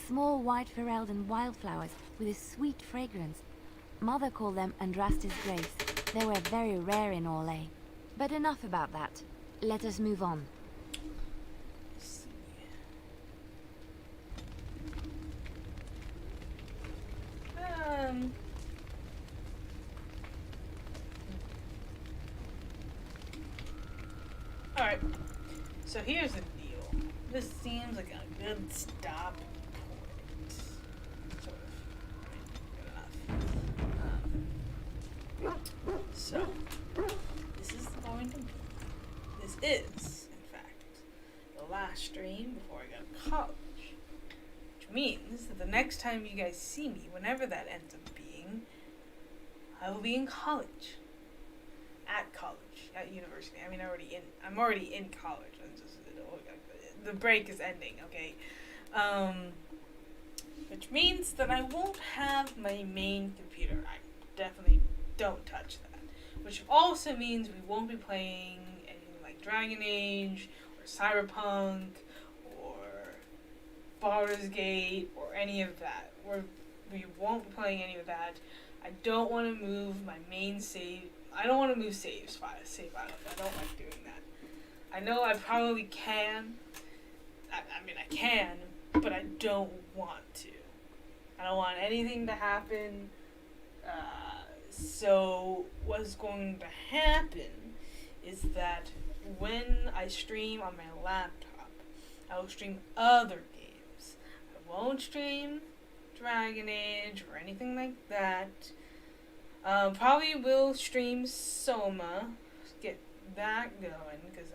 Small white Ferelden wildflowers with a sweet fragrance. Mother called them Andrastis Grace. They were very rare in Orlais. But enough about that. Let us move on. Alright, so here's the deal. This seems like a good stop point. Sort of. Good enough. So, this is in fact, the last stream before I go to college. Which means that the next time you guys see me, whenever that ends up being, I will be in college. At college. At university. I mean, I'm already in college. The break is ending, okay? Which means that I won't have my main computer. I definitely don't touch that. Which also means we won't be playing anything like Dragon Age, or Cyberpunk, or Baldur's Gate, or any of that. We won't be playing any of that. I don't want to move my main save. I don't want to move save files. I don't like doing that. I know I probably can. I mean, I can, but I don't want to. I don't want anything to happen. So what's going to happen is that when I stream on my laptop, I will stream other games. I won't stream Dragon Age or anything like that. Probably will stream Soma, get that going, because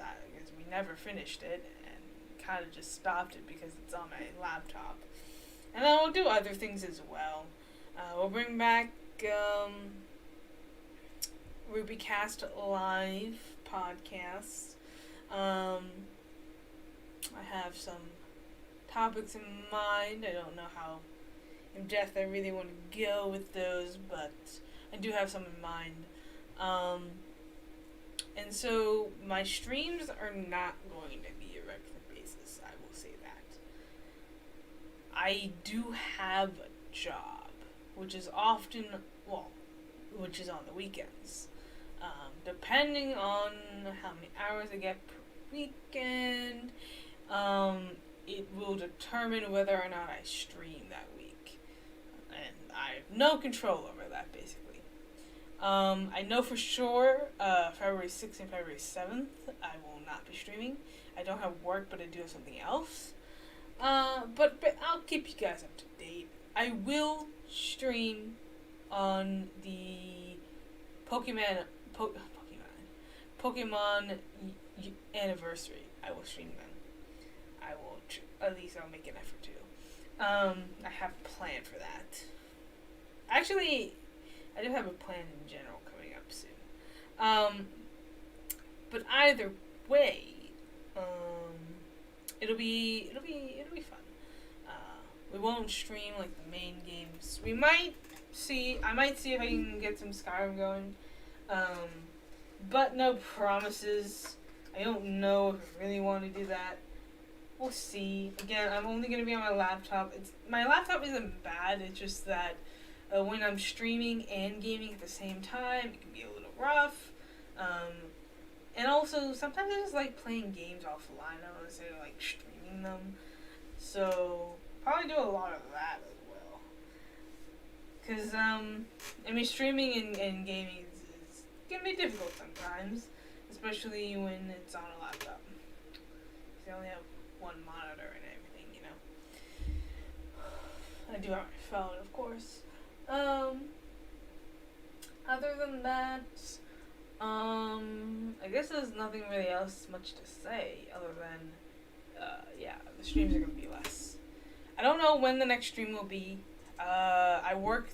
we never finished it, and kind of just stopped it because it's on my laptop. And then we'll do other things as well. We'll bring back RubiCast Live podcasts. I have some topics in mind. I don't know how in depth I really want to go with those, but I do have some in mind. And so my streams are not going to be a regular basis, I will say that. I do have a job, which is often, which is on the weekends. Depending on how many hours I get per weekend, it will determine whether or not I stream that week. And I have no control over that, basically. I know for sure, February 6th and February 7th, I will not be streaming. I don't have work, but I do have something else. But I'll keep you guys up to date. I will stream on the Pokemon anniversary. I will stream them. I will, at least I'll make an effort to. I have a plan for that. Actually, I do have a plan in general coming up soon. But either way, it'll be fun. We won't stream like the main games. I might see if I can get some Skyrim going. But no promises. I don't know if I really want to do that. We'll see. Again, I'm only going to be on my laptop. My laptop isn't bad. It's just that when I'm streaming and gaming at the same time, it can be a little rough. And also, sometimes I just like playing games offline instead of like streaming them. So, probably do a lot of that as well. Because, I mean, streaming and gaming is can be difficult sometimes. Especially when it's on a laptop. You only have one monitor and everything, you know. I do have my phone, of course. Other than that, I guess there's nothing really else much to say other than, yeah, the streams are gonna be less. I don't know when the next stream will be. I work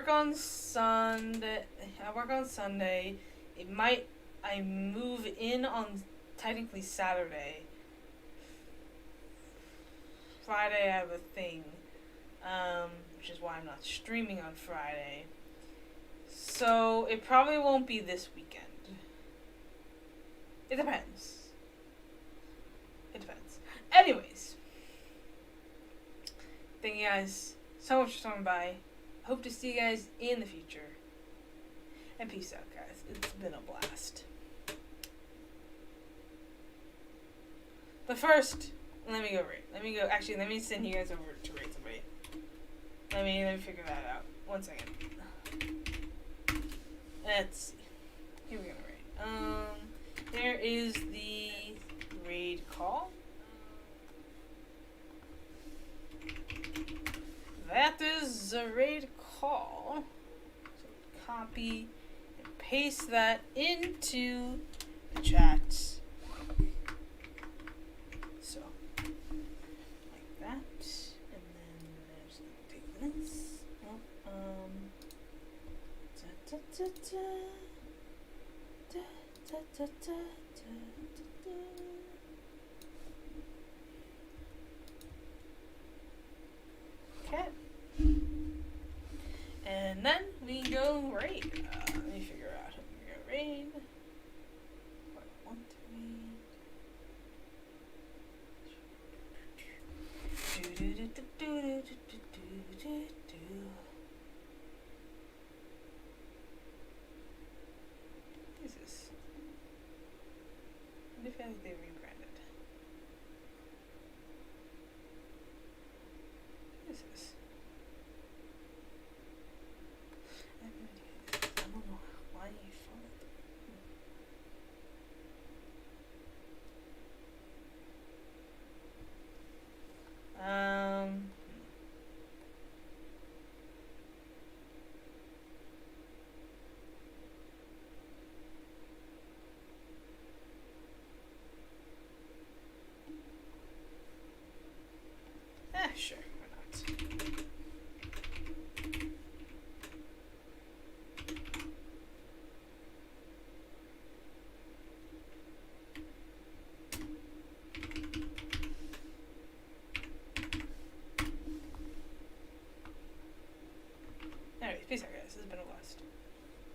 on Sunday. I move in on technically Saturday. Friday I have a thing, which is why I'm not streaming on Friday. So it probably won't be this weekend. It depends. Anyways, thank you guys so much for stopping by. Hope to see you guys in the future. And peace out, guys. It's been a blast. But first, let me go. Actually, let me send you guys over to rate somebody. Let me figure that out. 1 second. Let's see. Here we go, right. There is the raid call. That is a raid call. So copy and paste that into the chat. So, like that. And then there's take this. Oh, da, da, da, da. Da, da, da, da, da, da, da. Okay. And then we go raid. Let me figure out how we go raid. What I want to raid. Do do do do do do do do do. What is this? I feel like they rebranded. What is this? I have no idea. I don't know why you followed them. Sure, why not? Anyways, peace out, guys.